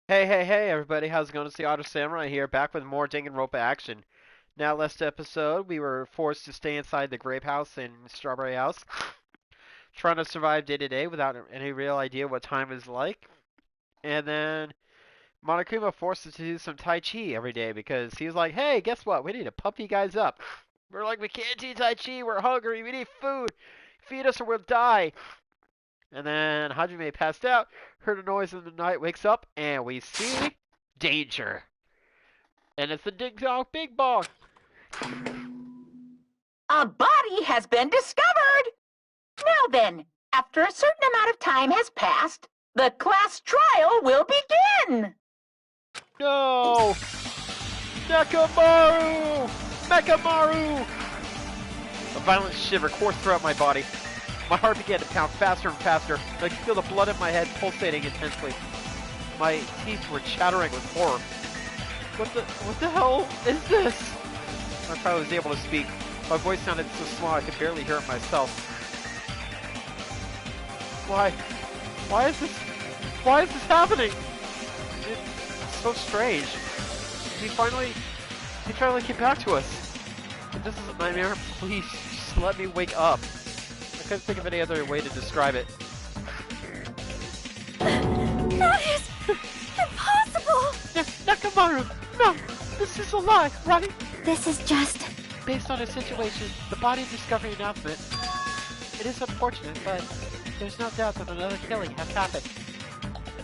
Hey, everybody, how's it going? It's the Otter Samurai here, back with more Danganronpa action. Now, last episode, we were forced to stay inside the grape house in Strawberry House, trying to survive day to day without any real idea what time is like. And then Monokuma forced us to do some Tai Chi every day because he was like, hey, guess what? We need to pump you guys up. We're like, we can't do Tai Chi, we're hungry, we need food. Feed us or we'll die. And then Hajime passed out, heard a noise in the night, wakes up, and we see danger. And it's the Ding Dong Big Bong. A body has been discovered! Now then, after a certain amount of time has passed, the class trial will begin! No! Nekamaru! Mekamaru! A violent shiver coursed throughout my body. My heart began to pound faster and faster. I could feel the blood in my head pulsating intensely. My teeth were chattering with horror. What the hell is this? I finally was able to speak. My voice sounded so small I could barely hear it myself. Why? Why is this happening? It's so strange. He finally came back to us. If this is a nightmare, please just let me wake up. I couldn't think of any other way to describe it. That is impossible! Nakamaru! No! This is a lie, right? This is just... Based on a situation, the body discovery announcement. It is unfortunate, but there's no doubt that another killing has happened.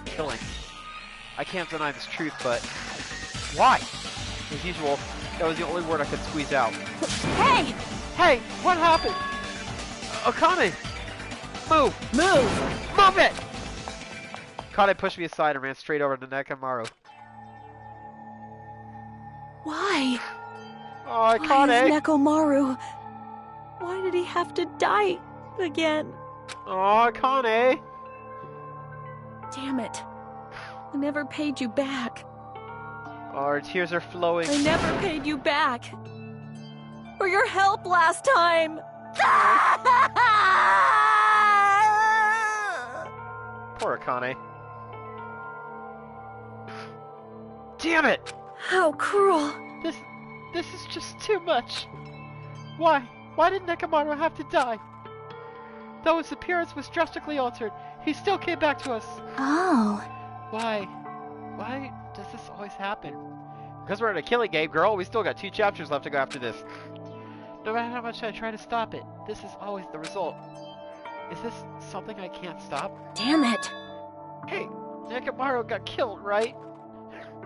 Killing. I can't deny this truth, but... Why? As usual, that was the only word I could squeeze out. Hey! Hey! What happened? Akane! Move! Move it! Akane pushed me aside and ran straight over to Nekamaru. Why? Oh, Why Akane! is Nekomaru? Why did he have to die again? Oh, Akane! Damn it. I never paid you back. Our tears are flowing. I never paid you back. For your help last time. Poor Akane. Damn it! How cruel. This is just too much. Why? Why did Nekamaru have to die? Though his appearance was drastically altered, he still came back to us. Oh. Why? Why does this always happen? Because we're in a killing game, girl. We still got 2 chapters left to go after this. No matter how much I try to stop it, this is always the result. Is this something I can't stop? Damn it. Hey, Nekamaru got killed, right?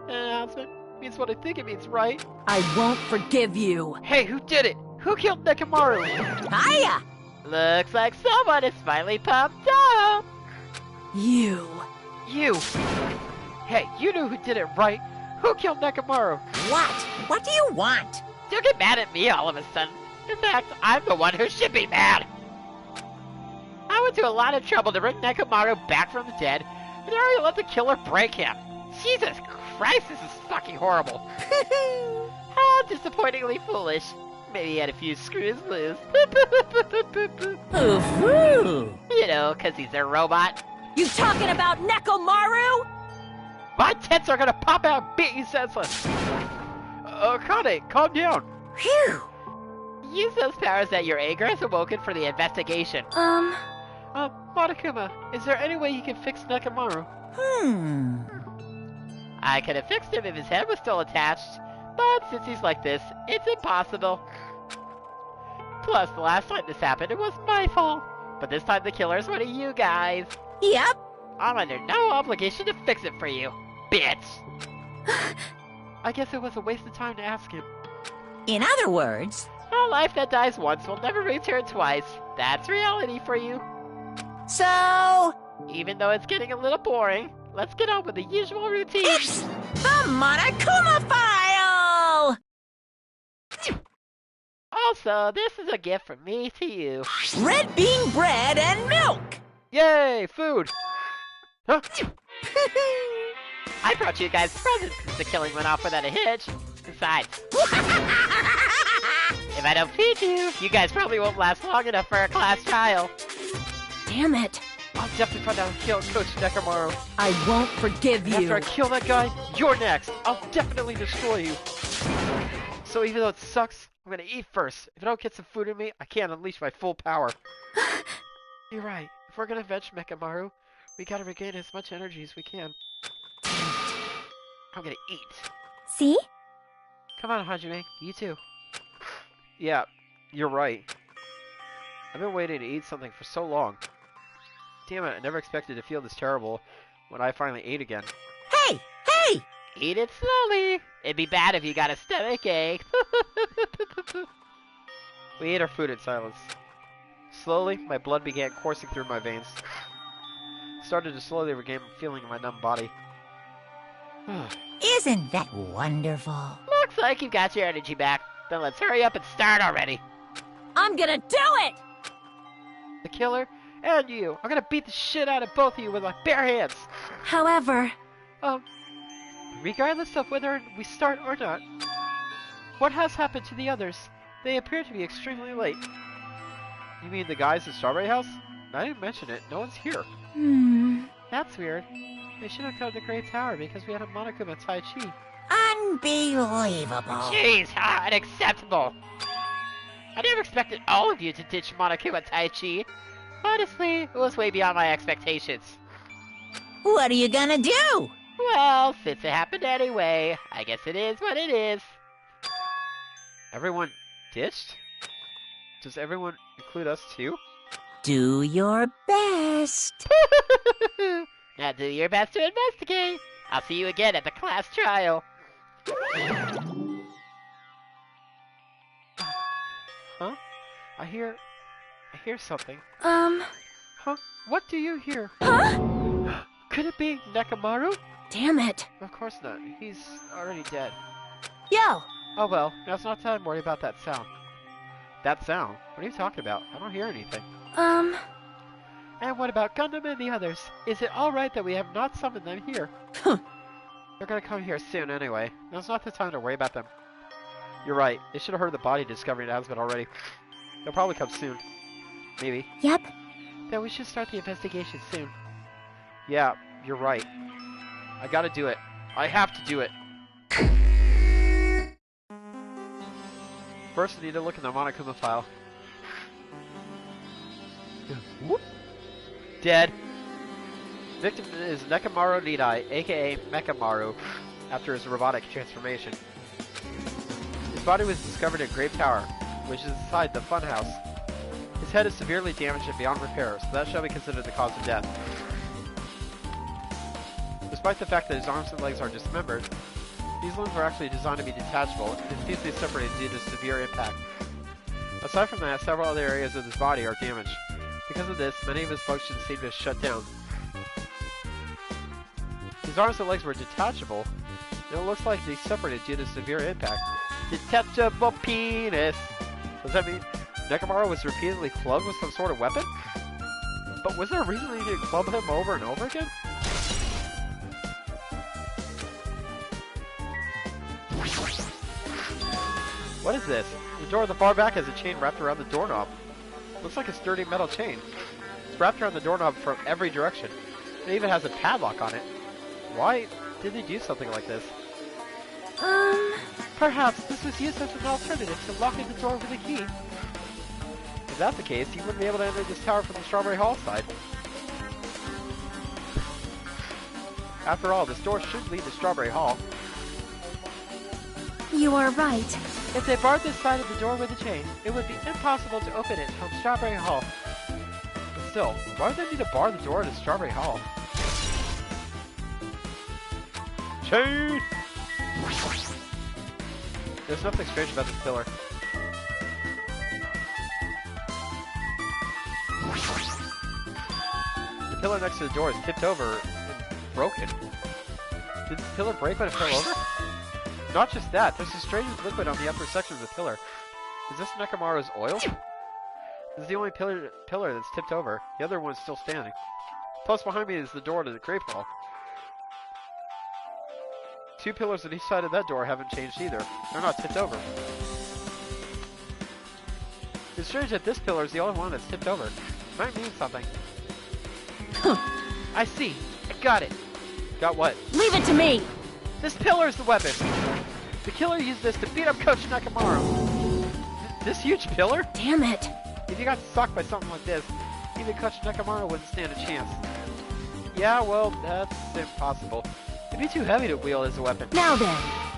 An announcement means what I think it means, right? I won't forgive you. Hey, who did it? Who killed Nekamaru? Hiya! Looks like someone is finally pumped up! You. You! Hey, you knew who did it, right? Who killed Nekamaru? What? What do you want? Don't get mad at me all of a sudden. In fact, I'm the one who should be mad. I went to a lot of trouble to bring Nekamaru back from the dead, and now you let the killer break him. Jesus Christ, this is fucking horrible. How disappointingly foolish. Maybe he had a few screws loose. Ooh. You know, 'cause he's a robot. You talking about Nekomaru? My tits are gonna pop out and beat you senseless! Akane, calm down! Phew. Use those powers that your anger has awoken for the investigation. Monokuma, is there any way you can fix Nekamaru? I could have fixed him if his head was still attached, but since he's like this, it's impossible. Plus, the last time this happened, it was my fault. But this time the killer's one of you guys. Yep. I'm under no obligation to fix it for you, bitch. I guess it was a waste of time to ask him. In other words, A life that dies once will never return twice. That's reality for you. so Even though it's getting a little boring, let's get on with the usual routine. it's the Monokuma file! Also, this is a gift from me to you. Red bean bread and milk! Yay, food! Huh? I brought you guys presents since the killing went off without a hitch. Besides, if I don't feed you, you guys probably won't last long enough for a class trial. Damn it. I'll definitely find out and kill Coach Nekomaru. I won't forgive And you. after I kill that guy, you're next. I'll definitely destroy you. So even though it sucks, I'm gonna eat first. If I don't get some food in me, I can't unleash my full power. You're right. If we're gonna avenge Nekomaru, we gotta regain as much energy as we can. I'm gonna eat. See? Come on, Hajime. You too. Yeah, you're right. I've been waiting to eat something for so long. Damn it, I never expected to feel this terrible when I finally ate again. Hey! Hey! Eat it slowly. It'd be bad if you got a stomach ache. We ate our food in silence. Slowly, my blood began coursing through my veins. Started to slowly regain feeling in my numb body. Isn't that wonderful? Looks like you got your energy back. Then let's hurry up and start already. I'm gonna do it! The killer and you. I'm gonna beat the shit out of both of you with my bare hands. However, Regardless of whether we start or not, what has happened to the others? They appear to be extremely late. You mean the guys at Strawberry House? I didn't mention it. No one's here. That's weird. They should have come to the Great Tower because we had a Monokuma Tai Chi. Unbelievable. Jeez, unacceptable. I never expected all of you to ditch Monokuma Tai Chi. Honestly, it was way beyond my expectations. What are you gonna do? Well, since it happened anyway, I guess it is what it is. Everyone ditched? Does everyone include us too? Do your best. Now do your best to investigate. I'll see you again at the class trial. Huh? I hear something. Huh? What do you hear? huh? Could it be Nekomaru? Damn it. Of course not. He's already dead. Yo, Oh well, now's not time to worry about that sound. That sound? What are you talking about? I don't hear anything. And what about Gundam and the others? Is it alright that we have not summoned them here? They're gonna come here soon anyway. Now's not the time to worry about them. You're right. They should have heard the body discovery announcement already. They'll probably come soon. Maybe. Yep. Then we should start the investigation soon. Yeah, you're right. I gotta do it. I have to do it. First, I need to look in the Monokuma file. Whoop. Dead. Victim is Nekomaru Nidai, aka Mechamaru, after his robotic transformation. His body was discovered in Grape Tower, which is inside the funhouse. His head is severely damaged and beyond repair, so that shall be considered the cause of death. Despite the fact that his arms and legs are dismembered, these limbs were actually designed to be detachable and easily separated due to severe impact. Aside from that, several other areas of his body are damaged. Because of this, many of his functions seem to have shut down. His arms and legs were detachable, and it looks like they separated due to severe impact. Detachable penis! Does that mean Nekomaru was repeatedly clubbed with some sort of weapon? But was there a reason they needed to club him over and over again? What is this? The door at the far back has a chain wrapped around the doorknob. Looks like a sturdy metal chain. It's wrapped around the doorknob from every direction. It even has a padlock on it. Why did they do something like this? Perhaps this was used as an alternative to locking the door with a key. If that's the case, you wouldn't be able to enter this tower from the Strawberry Hall side. After all, this door should lead to Strawberry Hall. you are right. If they barred this side of the door with a chain, it would be impossible to open it from Strawberry Hall. But still, why would they need to bar the door to Strawberry Hall? Chain! There's nothing strange about this pillar. The pillar next to the door is tipped over and broken. Did the pillar break when it fell over? Not just that, there's a strange liquid on the upper section of the pillar. Is this Nekomaru's oil? This is the only pillar that's tipped over. The other one's still standing. Plus behind me is the door to the Grape Hall. Two pillars on each side of that door haven't changed either. They're not tipped over. It's strange that this pillar is the only one that's tipped over. It might mean something. I see. I got it. Got what? Leave it to me! This pillar is the weapon. The killer used this to beat up Coach Nakamura. This huge pillar? Damn it. If you got stuck by something like this, even Coach Nakamura wouldn't stand a chance. Yeah, well, that's impossible. It'd be too heavy to wield as a weapon. Now then.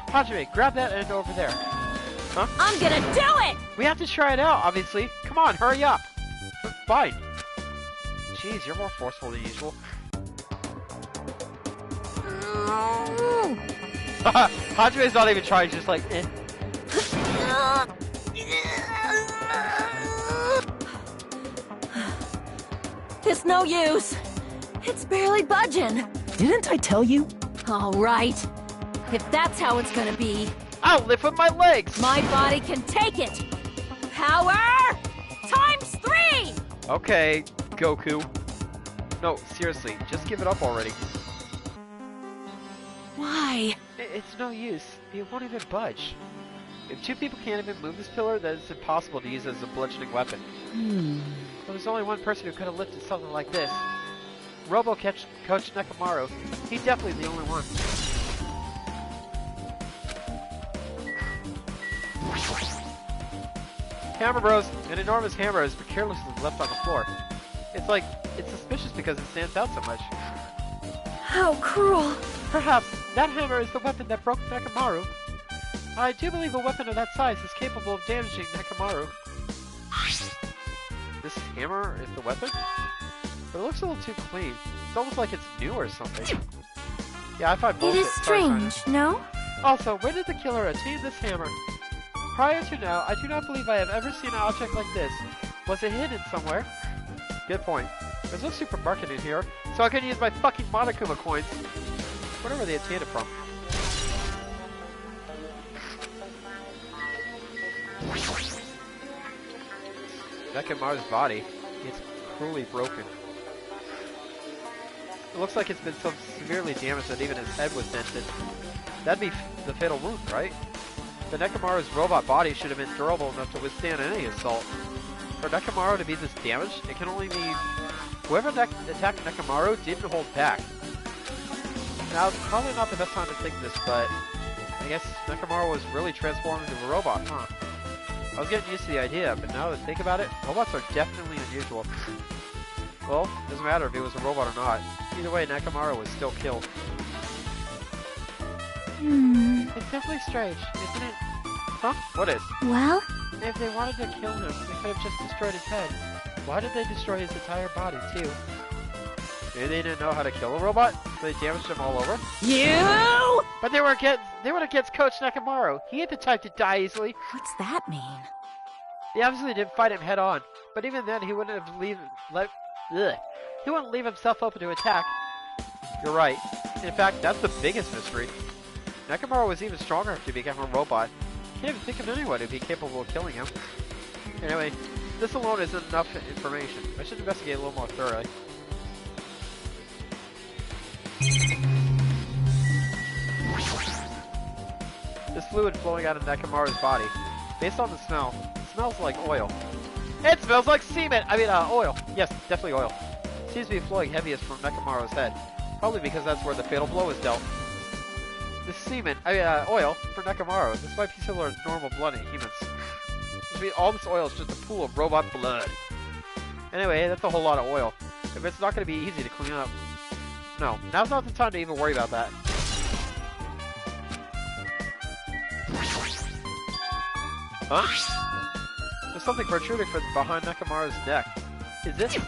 Hajime, grab that end over there. Huh? I'm gonna do it! We have to try it out, obviously. Come on, hurry up. Fine. Jeez, you're more forceful than usual. Hajime's not even trying, just like, eh. It's no use. It's barely budging. Didn't I tell you? All right. If that's how it's gonna be, I'll lift with my legs! my body can take it. Power times 3! Okay, Goku. No, seriously, just give it up already. Why? It's no use. It won't even budge. If two people can't even move this pillar, then it's impossible to use it as a bludgeoning weapon. Well, there's only one person who could have lifted something like this. Coach Nekomaru. He's definitely the only one. Hammer Bros. An enormous hammer has been carelessly left on the floor. It's suspicious because it stands out so much. How cruel. Perhaps that hammer is the weapon that broke Nekomaru. I do believe a weapon of that size is capable of damaging Nekomaru. This hammer is the weapon? But it looks a little too clean. It's almost like it's new or something. Yeah, I find bullshit. It is strange, no? Also, where did the killer attain this hammer? Prior to now, I do not believe I have ever seen an object like this. Was it hidden somewhere? Good point. There's no supermarket in here, so I can use my fucking Monokuma coins. Wonder where they obtained it from. Nekomaru's body. It's cruelly broken. It looks like it's been so severely damaged that even his head was dented. That'd be the fatal wound, right? The Nekomaru's robot body should have been durable enough to withstand any assault. For Nekomaru to be this damaged, it can only mean whoever attacked Nekomaru didn't hold back. Now, it's probably not the best time to think this, but I guess Nekomaru was really transformed into a robot, huh? I was getting used to the idea, but now that I think about it, robots are definitely unusual. Well, doesn't matter if he was a robot or not. Either way, Nekomaru was still killed. It's definitely strange, isn't it? Huh? What is? Well? If they wanted to kill him, they could have just destroyed his head. Why did they destroy his entire body, too? Maybe they didn't know how to kill a robot, so they damaged him all over? You! But they were against Coach Nekomaru. He ain't the type to die easily. What's that mean? They obviously didn't fight him head on, but even then he wouldn't have he wouldn't leave himself open to attack. You're right. In fact, that's the biggest mystery. Nekomaru was even stronger after he became a robot. Can't even think of anyone who'd be capable of killing him. Anyway, this alone isn't enough information. I should investigate a little more thoroughly. This fluid flowing out of Nekomaru's body. Based on the smell, it smells like oil. It smells like semen! Oil. Yes, definitely oil. It seems to be flowing heaviest from Nekomaru's head. Probably because that's where the fatal blow was dealt. This semen, oil, for Nekomaru, this might be similar to normal blood in humans. All this oil is just a pool of robot blood. Anyway, that's a whole lot of oil. If it's not going to be easy to clean up. No, now's not the time to even worry about that. Huh? There's something protruding from behind Nekomaru's neck. Is it?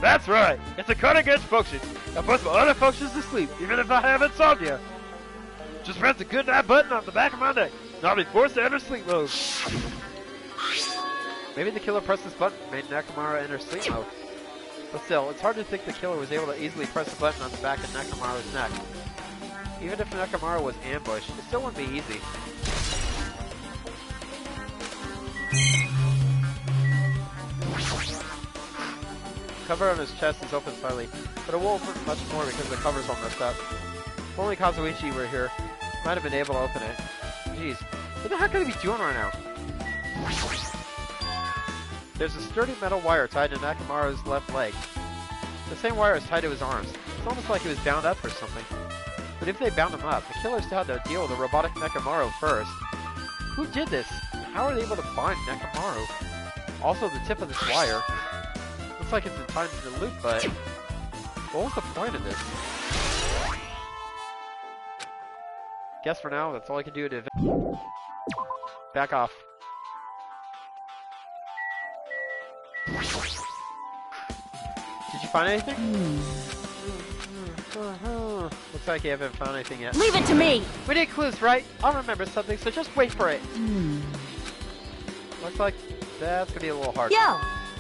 That's right! It's a cutting-edge function that puts my other functions to sleep, even if I have insomnia. Just press the good night button on the back of my neck, and I'll be forced to enter sleep mode. Maybe the killer pressed this button and made Nekomaru enter sleep mode. But still, it's hard to think the killer was able to easily press the button on the back of Nekomaru's neck. Even if Nekomaru was ambushed, it still wouldn't be easy. The cover on his chest is open slightly, but it won't open much more because the cover's all messed up. If only Kazuichi were here, might have been able to open it. Jeez, what the heck could he be doing right now? There's a sturdy metal wire tied to Nakamaru's left leg. The same wire is tied to his arms. It's almost like he was bound up or something. But if they bound him up, the killer still had to deal with the robotic Nakamaru first. Who did this? How are they able to bind Nakamaru? Also, the tip of this wire. Looks like it's in time to the loop, but what was the point of this? Guess for now, that's all I can do to back off. Did you find anything? Looks like you haven't found anything yet. Leave it to me! We need clues, right? I'll remember something, so just wait for it. Looks like that's gonna be a little hard. Yo!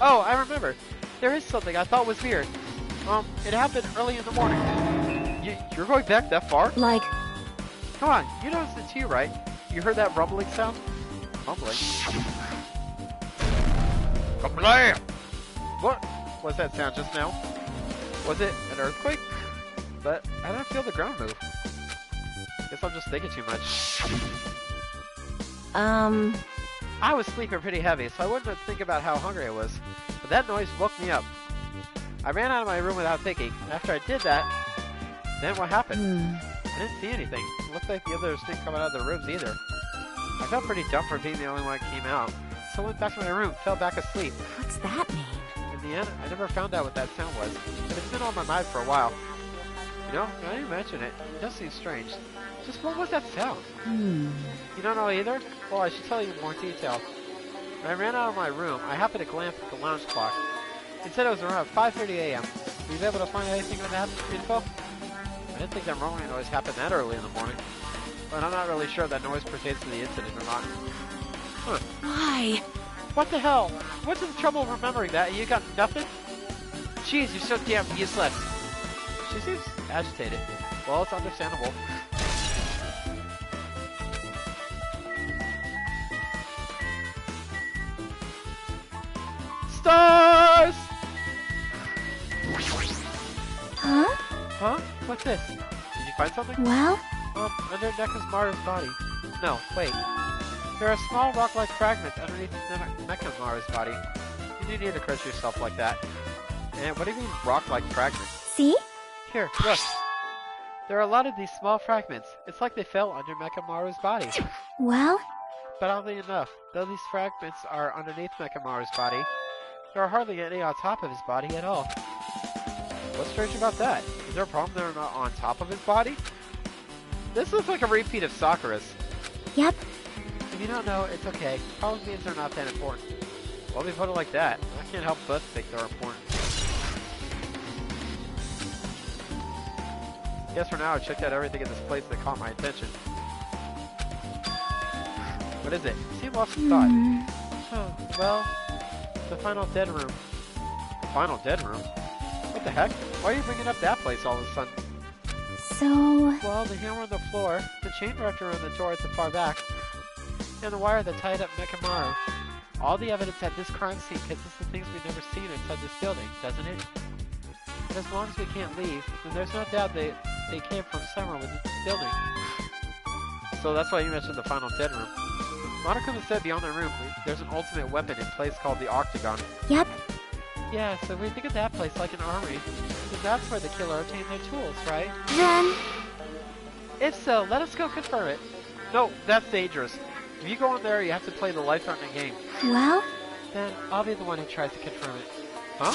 Oh, I remember. There is something I thought was weird. It happened early in the morning. You're going back that far? Like, Come on, you noticed it too, right? You heard that rumbling sound? Rumbling? Kablam! What was that sound just now? Was it an earthquake? But I don't feel the ground move. Guess I'm just thinking too much. I was sleeping pretty heavy, so I wouldn't think about how hungry I was. But that noise woke me up. I ran out of my room without thinking. After I did that, then what happened? I didn't see anything. It looked like the others didn't come out of their rooms either. I felt pretty dumb for being the only one that came out. So I went back to my room, fell back asleep. What's that mean? In the end, I never found out what that sound was, but it's been on my mind for a while. You know, now you mention it, it does seem strange. Just what was that sound? You don't know either? Well, I should tell you in more detail. When I ran out of my room, I happened to glance at the lounge clock. It said it was around 5:30 a.m. Were you able to find anything on that info? I didn't think that rumbling noise happened that early in the morning, but I'm not really sure if that noise pertains to the incident or not. Huh. Why? What the hell? What's the trouble remembering that? You got nothing? Jeez, you're so damn useless. She seems agitated. Well, it's understandable. Stars! Huh? Huh? What's this? Did you find something? Well? Under Nekamaru's body. No, wait. There are small rock-like fragments underneath Nekamaru's body. You do need to crush yourself like that. And what do you mean rock-like fragments? See? Here, look. There are a lot of these small fragments. It's like they fell under Mekamaru's body. Well? But oddly enough, though these fragments are underneath Mekamaru's body, there are hardly any on top of his body at all. What's strange about that? Is there a problem they're not on top of his body? This looks like a repeat of Sakura's. Yep. If you don't know, it's okay. Probably means they're not that important. Well, if you put it like that, I can't help but think they're important. Guess for now, I checked out everything in this place that caught my attention. What is it? You seem lost in thought. Oh, well, the final dead room. Final dead room? What the heck? Why are you bringing up that place all of a sudden? So... Well, the hammer on the floor, the chain wrapped around the door at the far back, and the wire that tied up Mekamaru. All the evidence at this crime scene consists of things we've never seen inside this building, doesn't it? But as long as we can't leave, then there's no doubt they came from somewhere within this building. So that's why you mentioned the final dead room. Monokuma said beyond the room, there's an ultimate weapon in place called the Octagon. Yep. Yeah, so we think of that place like an armory, because that's where the killer obtained their tools, right? Then... If so, let us go confirm it. No, that's dangerous. If you go in there, you have to play the life-threatening game. Well? Then I'll be the one who tries to confirm it. Huh?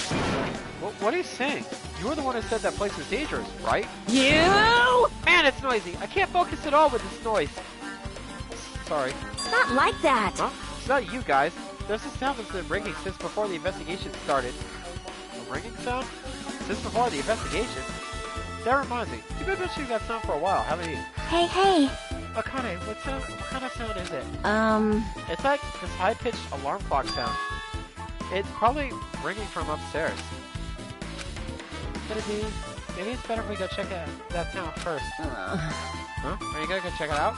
What are you saying? You were the one who said that place was dangerous, right? You! Man, it's noisy. I can't focus at all with this noise. Sorry. It's not like that. Huh? It's not you guys. There's a sound that's been ringing since before the investigation started. A ringing sound? Since before the investigation? That reminds me. You've been mentioning that sound for a while, haven't you? Hey, hey. Akane, what kind of sound is it? It's like this high-pitched alarm clock sound. It's probably ringing from upstairs. Could it be? Maybe it's better if we go check out that sound first. Huh? Are you gonna go check it out?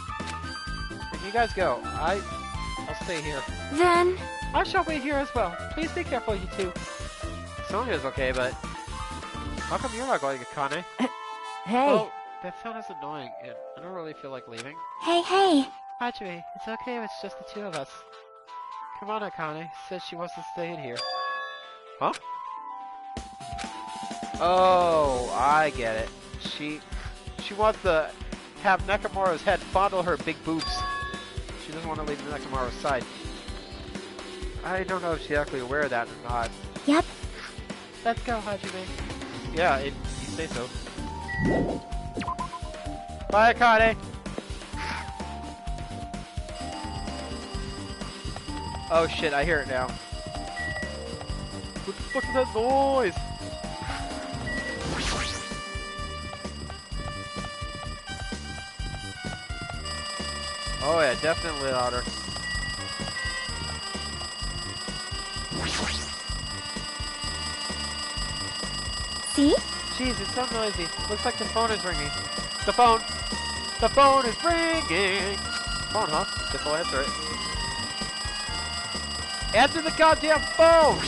If you guys go, I'll stay here. Then... I shall wait here as well. Please be careful, you two. Sonya's okay, but... How come you're not going, Akane? Hey. Well, that sound is annoying, and I don't really feel like leaving. Hey, hey. Hajime, it's okay if it's just the two of us. Come on, Akane. Says she wants to stay in here. Huh? Oh, I get it. She wants to have Nekomaru's head fondle her big boobs. She doesn't want to leave Nekomaru's side. I don't know if she's actually aware of that or not. Yep. Let's go, Hajime. Yeah, you say so. Bye, Akane. Oh shit, I hear it now. What the fuck is that noise? Oh yeah, definitely louder. See? Jeez, it's so noisy. Looks like the phone is ringing. The phone! The phone is ringing! Phone, huh? Guess I'll answer it. Answer the goddamn phone!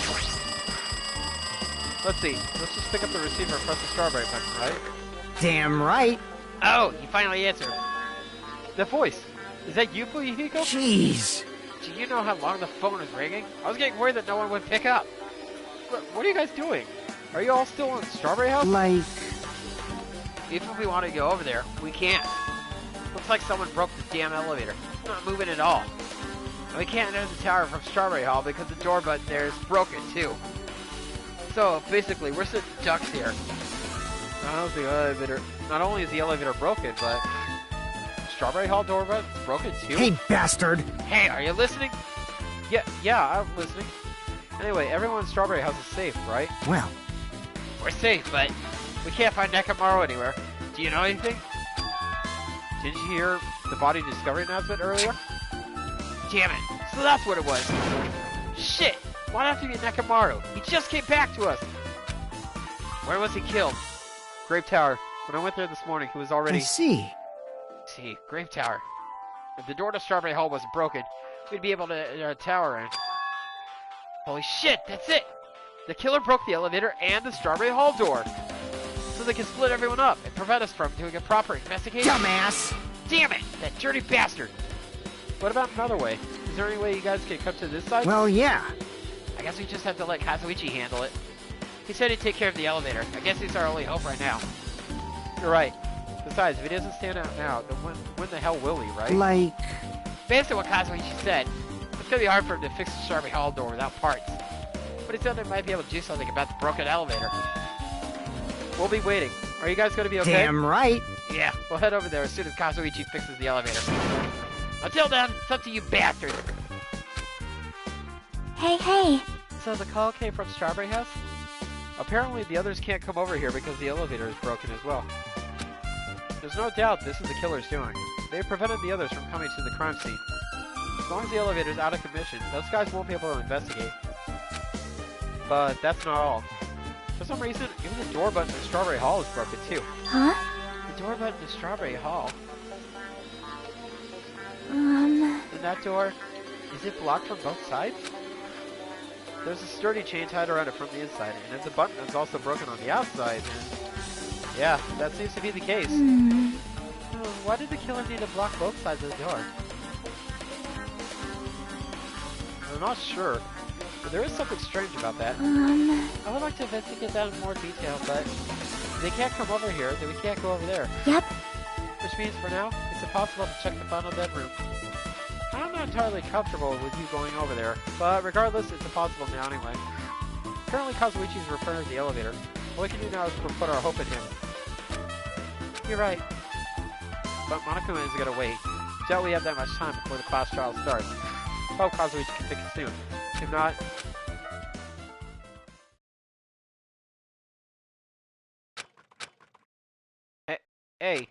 Let's see. Let's just pick up the receiver and press the strawberry button, right? Damn right. Oh, you finally answered. The voice. Is that you, Fuyuhiko? Jeez. Do you know how long the phone was ringing? I was getting worried that no one would pick up. What are you guys doing? Are you all still in Strawberry House? Like... Even if we want to go over there, we can't. Looks like someone broke the damn elevator. It's not moving at all. And we can't enter the tower from Strawberry Hall because the door button there is broken too. So basically, we're sitting ducks here. Not only is the elevator broken, but Strawberry Hall door button's broken too. Hey, bastard. Hey, are you listening? Yeah, I'm listening. Anyway, everyone in Strawberry House is safe, right? Well, We're safe, but we can't find Nekomaru anywhere. Do you know anything? Did you hear the body discovery announcement earlier? Damn it. So that's what it was. Shit. Why'd it have to be Nekomaru? He just came back to us. Where was he killed? Grape Tower. When I went there this morning, he was I already... see. See, Grape Tower. If the door to Strawberry Hall wasn't broken, we'd be able to enter a tower in. Holy shit, that's it! The killer broke the elevator and the Strawberry Hall door. So they can split everyone up and prevent us from doing a proper investigation. Dumbass. Damn it! That dirty bastard! What about another way? Is there any way you guys can come to this side? Well, yeah. I guess we just have to let Kazuichi handle it. He said he'd take care of the elevator. I guess he's our only hope right now. You're right. Besides, if he doesn't stand out now, then when the hell will he, right? Like... Based on what Kazuichi said, it's gonna be hard for him to fix the Strawberry Hall door without parts. But he said they might be able to do something about the broken elevator. We'll be waiting. Are you guys going to be okay? Damn right. Yeah, we'll head over there as soon as Kazuichi fixes the elevator. Until then, it's up to you bastards. Hey. So the call came from Strawberry House? Apparently the others can't come over here because the elevator is broken as well. There's no doubt this is the killer's doing. They prevented the others from coming to the crime scene. As long as the elevator's out of commission, those guys won't be able to investigate. But that's not all. For some reason, even the door button in Strawberry Hall is broken too. Huh? The door button in Strawberry Hall? Um... And that door, is it blocked from both sides? There's a sturdy chain tied around it from the inside, and the button is also broken on the outside, and... Yeah, that seems to be the case. Why did the killer need to block both sides of the door? I'm not sure, but there is something strange about that. I would like to investigate that in more detail, but if they can't come over here, then we can't go over there. Yep. Which means for now, it's impossible to check the final bedroom. I'm not entirely comfortable with you going over there, but regardless, it's impossible now anyway. Currently, Kazuichi is repairing the elevator. All we can do now is put our hope in him. You're right. But Monokuma is gonna wait. Doubt we have that much time before the class trial starts. Hope Kazuichi can fix it soon. If not... Hey.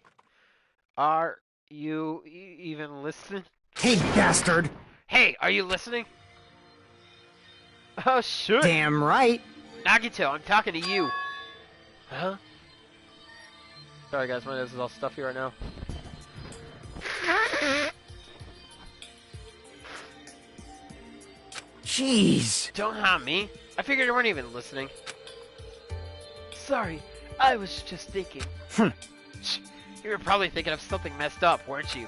Are you even listening? Hey, bastard. Hey, are you listening? Oh, shit! Damn right. Nagito, I'm talking to you. Huh? Sorry guys, my nose is all stuffy right now. Jeez. Don't harm me. I figured you weren't even listening. Sorry, I was just thinking. You were probably thinking of something messed up, weren't you?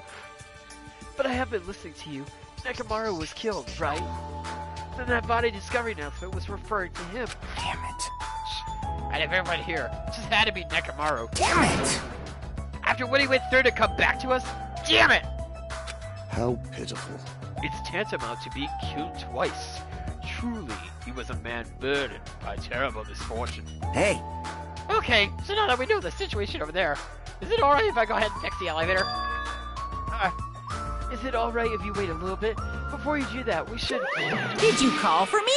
But I have been listening to you Nekomaru was killed, right? Then that body discovery announcement was referring to him. Damn it. Out of everyone here, it just had to be Nekomaru. Damn it! After what he went through to come back to us? Damn it! How pitiful. It's tantamount to being killed twice. Truly, he was a man burdened by terrible misfortune. Hey, Okay, so now that we know the situation over there, is it alright if I go ahead and fix the elevator? Is it alright if you wait a little bit? Before you do that, we should... Did you call for me?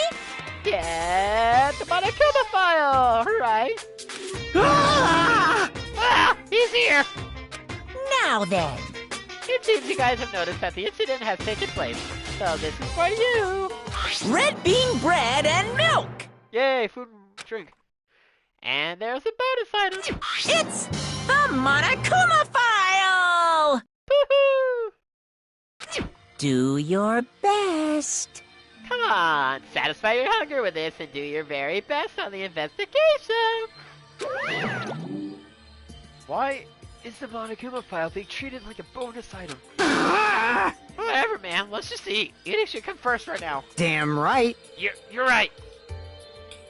Yeah, the Monokuma file! Alright. Ah! Ah! He's here! Now then. It seems you guys have noticed that the incident has taken place, so this is for you! Red bean bread and milk. Yay, food and drink. And there's a bonus item! It's the Monokuma file. Woohoo! Do your best. Come on, satisfy your hunger with this and do your very best on the investigation! Why is the Monokuma file being treated like a bonus item? Whatever, man, let's just eat. Eating should come first right now. damn right. You're right.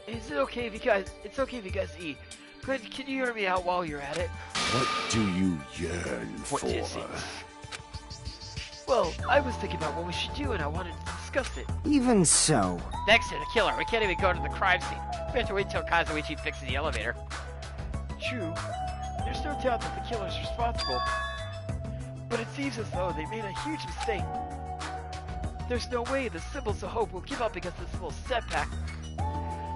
Is it okay if you guys... It's okay if you guys eat. But can you hear me out while you're at it? What do you yearn What for? is it? Well, I was thinking about what we should do and I wanted to discuss it. Even so. Next to the killer, we can't even go to the crime scene. We have to wait till Kazuichi fixes the elevator. True. There's no doubt that the killer's responsible. But it seems as though they made a huge mistake. There's no way the Symbols of Hope will give up against this little setback.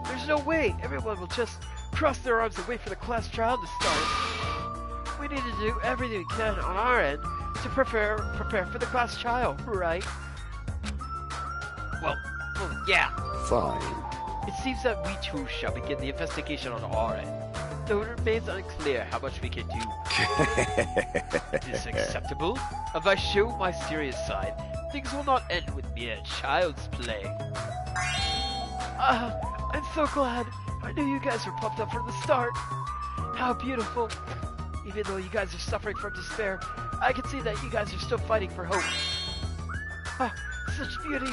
There's no way everyone will just cross their arms and wait for the class trial to start. We need to do everything we can on our end to prepare for the class trial, right? Well, yeah. Fine. It seems that we too shall begin the investigation on our end, though it remains unclear how much we can do. Is this acceptable? If I show my serious side, things will not end with mere child's play. I'm so glad. I knew you guys were pumped up from the start. How beautiful. Even though you guys are suffering from despair, I can see that you guys are still fighting for hope. Ah, such beauty.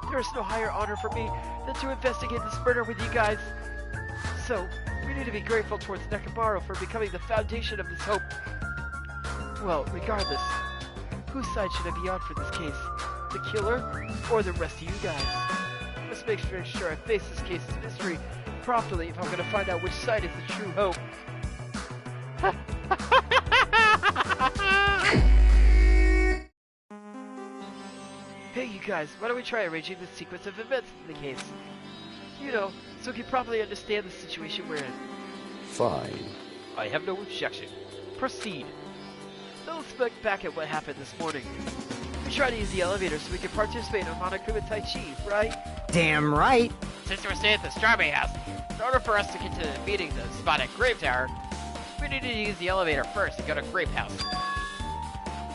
There is no higher honor for me than to investigate this murder with you guys. So, we need to be grateful towards Nekomaru for becoming the foundation of this hope. Well, regardless, whose side should I be on for this case? The killer or the rest of you guys? Let's make sure I face this case's mystery properly if I'm going to find out which side is the true hope. Hey you guys, why don't we try arranging the sequence of events in the case? You know, so we can properly understand the situation we're in. Fine. I have no objection. Proceed. Now let's look back at what happened this morning. We tried to use the elevator so we could participate in Monokuma Tai Chi, right? Damn right. Since we're staying at the Strawberry House, in order for us to get to meeting the spot at Grape Tower, we needed to use the elevator first and go to Grape House.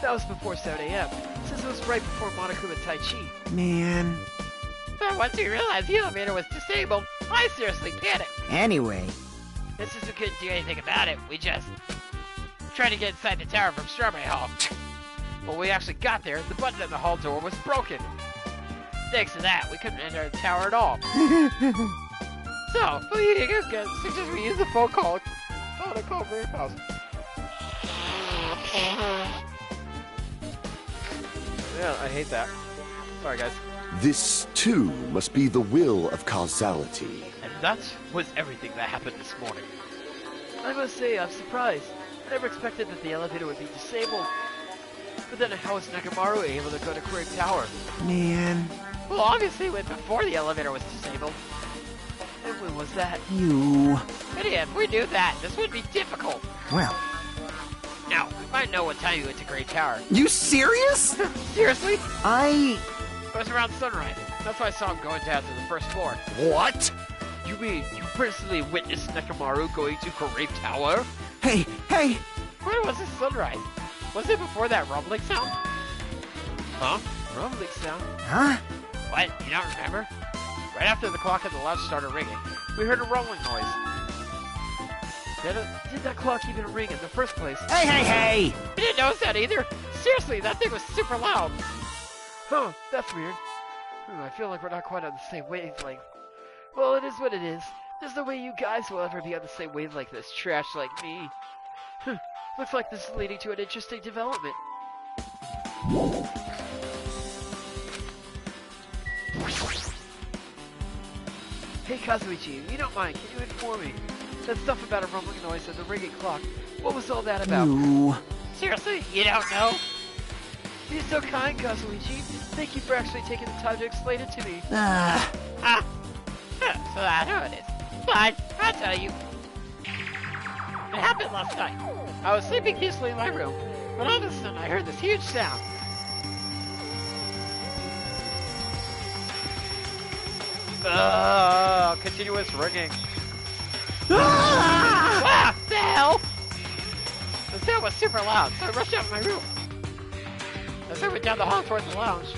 That was before 7 a.m., since it was right before Monokuma Tai Chi. Man. But once we realized the elevator was disabled, I seriously panicked. Anyway, And since we couldn't do anything about it, we just tried to get inside the tower from Strawberry Hall. When we actually got there, the button at the hall door was broken. Thanks to that, we couldn't enter the tower at all. So, we suggest we use the phone call to call Grape House. Yeah, I hate that. Sorry, guys. This, too, must be the will of causality. And that was everything that happened this morning. I must say, I'm surprised. I never expected that the elevator would be disabled. But then how was Nekomaru able to go to Grape Tower? man. Well, obviously, it went before the elevator was disabled. And when was that? You. But yeah, if we knew that, this would be difficult. Well, Now, we might know what time you went to Great Tower. you serious? Seriously? It was around sunrise. That's why I saw him going down to the first floor. What? You mean you personally witnessed Nekomaru going to Grape Tower? Hey, hey. When was the sunrise? Was it before that rumbling sound? Huh? Rumbling sound? Huh? What? You don't remember? Right after the clock at the lounge started ringing, we heard a rumbling noise. Did that clock even ring in the first place? Hey, hey, hey. I didn't notice that either. Seriously, that thing was super loud. Huh, that's weird. I feel like we're not quite on the same wavelength. Well, it is what it is. There's no way you guys will ever be on the same wavelength like this trash like me. Looks like this is leading to an interesting development. Hey Kazuichi, you don't mind, can you inform me? That stuff about a rumbling noise and the ringing clock, what was all that about? Ooh. Seriously, you don't know? You're so kind, Kazuichi. Thank you for actually taking the time to explain it to me. So that's how it is. Fine, I'll tell you. It happened last night. I was sleeping peacefully in my room, but all of a sudden I heard this huge sound. Continuous ringing. Ah! The hell? The sound was super loud, so I rushed out of my room. As I went down the hall towards the lounge.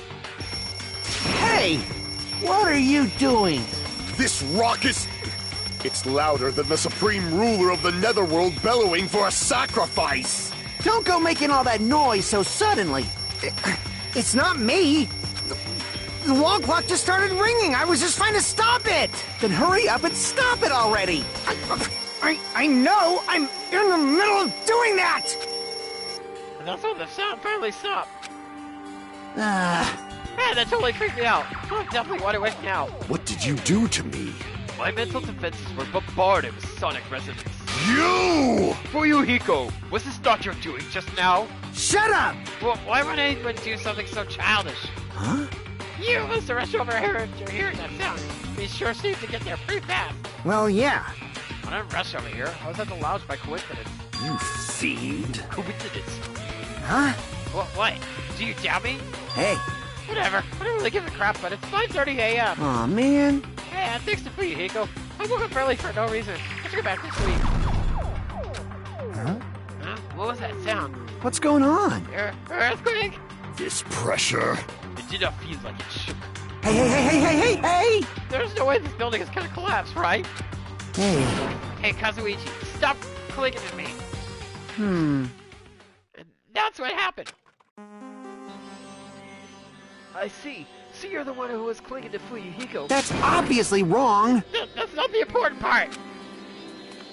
Hey! What are you doing? This raucous... It's louder than the supreme ruler of the netherworld bellowing for a sacrifice! Don't go making all that noise so suddenly. It's not me. The wall clock just started ringing. I was just trying to stop it. Then hurry up and stop it already. I know. I'm in the middle of doing that. And that's when the sound finally stopped. Ah. Man, that totally freaked me out. I definitely want to win now. What did you do to me? My mental defenses were bombarded with sonic resonance. You! Fuyuhiko, was this not your doing just now? Shut up! Well, why would anyone do something so childish? Huh? You must have rushed over here after hearing that sound. We sure seemed to get there pretty fast. Well, yeah. I didn't rush over here. I was at the lounge by coincidence. You fiend. Coincidence? Huh? What? Do you doubt me? Hey. Whatever. I don't really give a crap, but it's 5:30 a.m. Aw, man. Yeah, thanks to Fuyuhiko. I woke up early for no reason. Let's get back to sleep. Huh? Huh? What was that sound? What's going on? Earthquake? This pressure. It did not feel like it shook. Hey! There's no way this building is gonna collapse, right? Hey. Hey, Kazuichi, stop clicking at me. Hmm. And that's what happened. I see. So you're the one who was clinging to Fuyuhiko. That's obviously wrong. That's not the important part.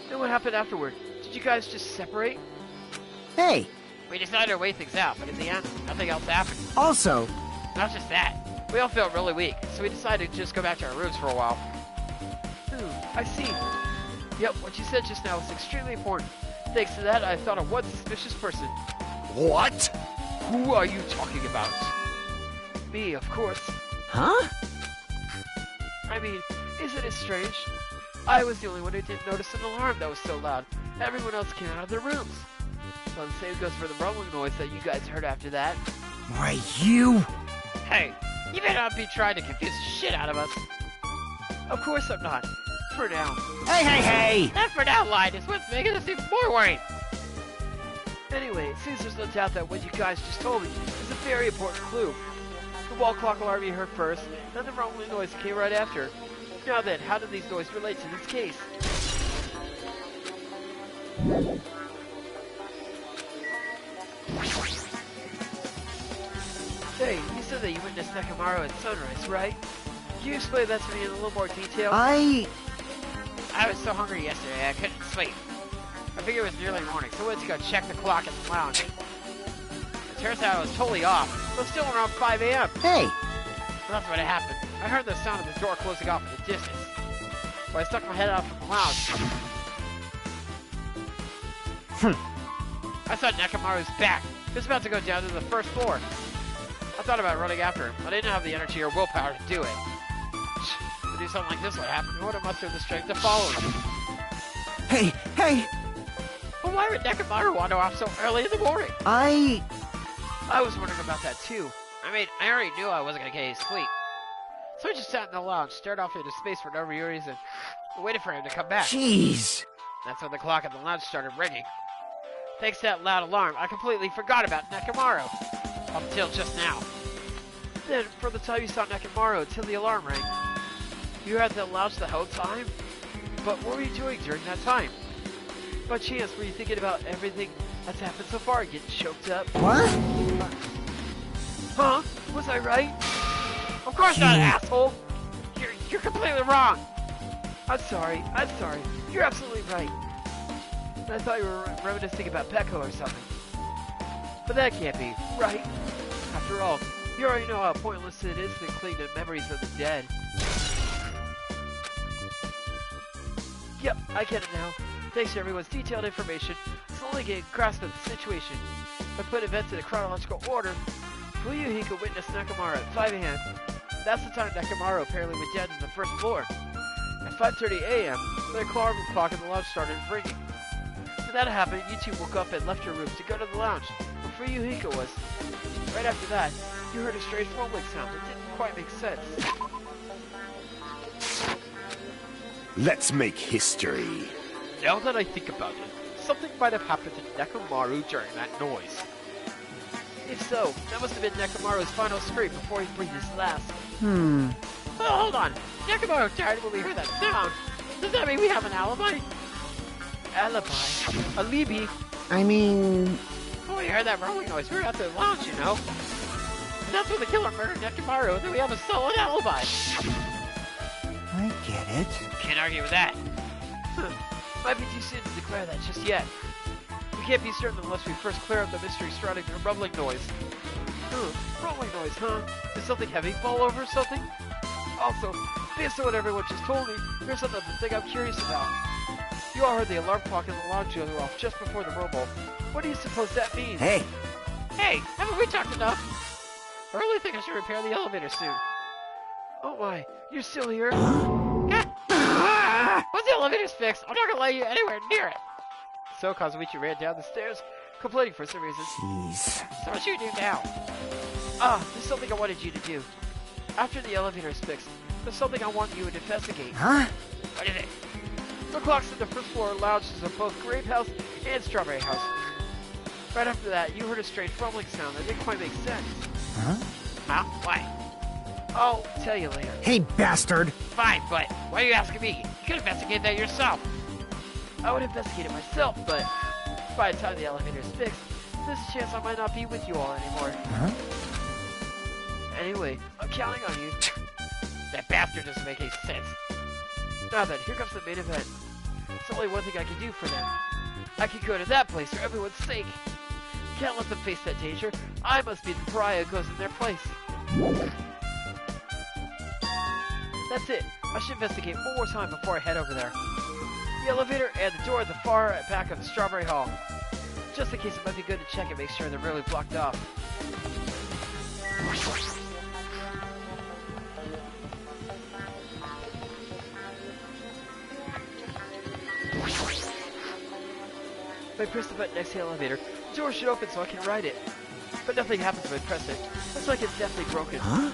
Then what happened afterward? Did you guys just separate? Hey. We decided to wait things out, but in the end, nothing else happened. Also, Not just that. We all felt really weak, so we decided to just go back to our rooms for a while. I see. Yep, what you said just now was extremely important. Thanks to that, I thought of one suspicious person. What? Who are you talking about? Me, of course. huh? I mean, isn't it strange? I was the only one who didn't notice an alarm that was so loud. Everyone else came out of their rooms. Well, the same goes for the rumbling noise that you guys heard after that. Why, you... Hey, you better not be trying to confuse the shit out of us. Of course I'm not. For now. Hey! That for now line is what's making us even more worried. Anyway, it seems there's no doubt that what you guys just told me is a very important clue. The wall clock alarm you heard first, then the rumbling noise came right after. Now then, how do these noises relate to this case? Hey, you said that you witnessed Nekomaru at sunrise, right? Can you explain that to me in a little more detail? I was so hungry yesterday I couldn't sleep. I figured it was nearly morning, so I went to go check the clock in the lounge. It turns out I was totally off. It was still around 5 a.m. Hey! That's what happened. I heard the sound of the door closing off in the distance. So I stuck my head out from the lounge. I saw Nekomaru's back. He was about to go down to the first floor. I thought about running after him, but I didn't have the energy or willpower to do it. To do something like this would happen, I would have mustered the strength to follow him. Hey! But why would Nekomaru wander off so early in the morning? I was wondering about that too. I mean, I already knew I wasn't gonna get any sleep. So I just sat in the lounge, stared off into space for no reason, and waited for him to come back. Jeez! That's when the clock at the lounge started ringing. Thanks to that loud alarm, I completely forgot about Nekomaru. Up until just now. Then, from the time you saw Nekomaru until the alarm rang, you were at the lounge the whole time? But what were you doing during that time? By chance, were you thinking about everything that's happened so far and getting choked up? What? Huh? Was I right? Of course not, asshole! You're completely wrong! I'm sorry. You're absolutely right. I thought you were reminiscing about Pecco or something. But that can't be, right? After all, you already know how pointless it is to cling to memories of the dead. Yep, I get it now. Thanks to everyone's detailed information, slowly getting a grasp of the situation. If I put events in a chronological order, Fuyuhiko witnessed Nekomaru at 5 a.m. That's the time Nekomaru apparently went down to the first floor. At 5:30 a.m., the alarm clock in the lounge started ringing. When that happened, you two woke up and left your rooms to go to the lounge, where Fuyuhiko was. Right after that, you heard a strange rumbling sound that didn't quite make sense. Let's make history. Now that I think about it, something might have happened to Nekomaru during that noise. If so, that must have been Nekomaru's final scream before he breathed his last. Hmm. Oh, hold on. Nekomaru died when we heard that sound. Does that mean we have an alibi? Alibi? Alibi? I mean... When we heard that rumbling noise, we were at the lounge, you know? And that's when the killer murdered Nekomaru, and then we have a solid alibi. I get it. Can't argue with that. Might be too soon to declare that just yet. We can't be certain unless we first clear up the mystery surrounding the rumbling noise. Rumbling noise, huh? Did something heavy fall over or something? Also, based on what everyone just told me, here's another thing I'm curious about. You all heard the alarm clock in the lounge go off just before the rumble. What do you suppose that means? Hey, Hey, haven't we talked enough? I really think I should repair the elevator soon. Oh my, you're still here? Once the elevator's fixed, I'm not gonna let you anywhere near it. So Kazuichi ran down the stairs, complaining for some reason. jeez. So what should we do now? There's something I wanted you to do. After the elevator is fixed, there's something I want you to investigate. Huh? What is it? The clocks in the first floor lounges of both Grape House and Strawberry House. Right after that, you heard a strange rumbling sound that didn't quite make sense. Huh? Huh? Why? I'll tell you later. Hey, bastard! Fine, but why are you asking me? You could investigate that yourself. I would investigate it myself, but by the time the elevator is fixed, there's a chance I might not be with you all anymore. Huh? Anyway, I'm counting on you. That bastard doesn't make any sense. Now then, here comes the main event. There's only one thing I can do for them. I can go to that place for everyone's sake. Can't let them face that danger. I must be the pariah who goes in their place. That's it. I should investigate one more time before I head over there. The elevator and the door at the far back of the Strawberry Hall. Just in case, it might be good to check and make sure they're really blocked off. If I press the button next to the elevator, the door should open so I can ride it. But nothing happens when I press it. Looks like it's definitely broken. Huh?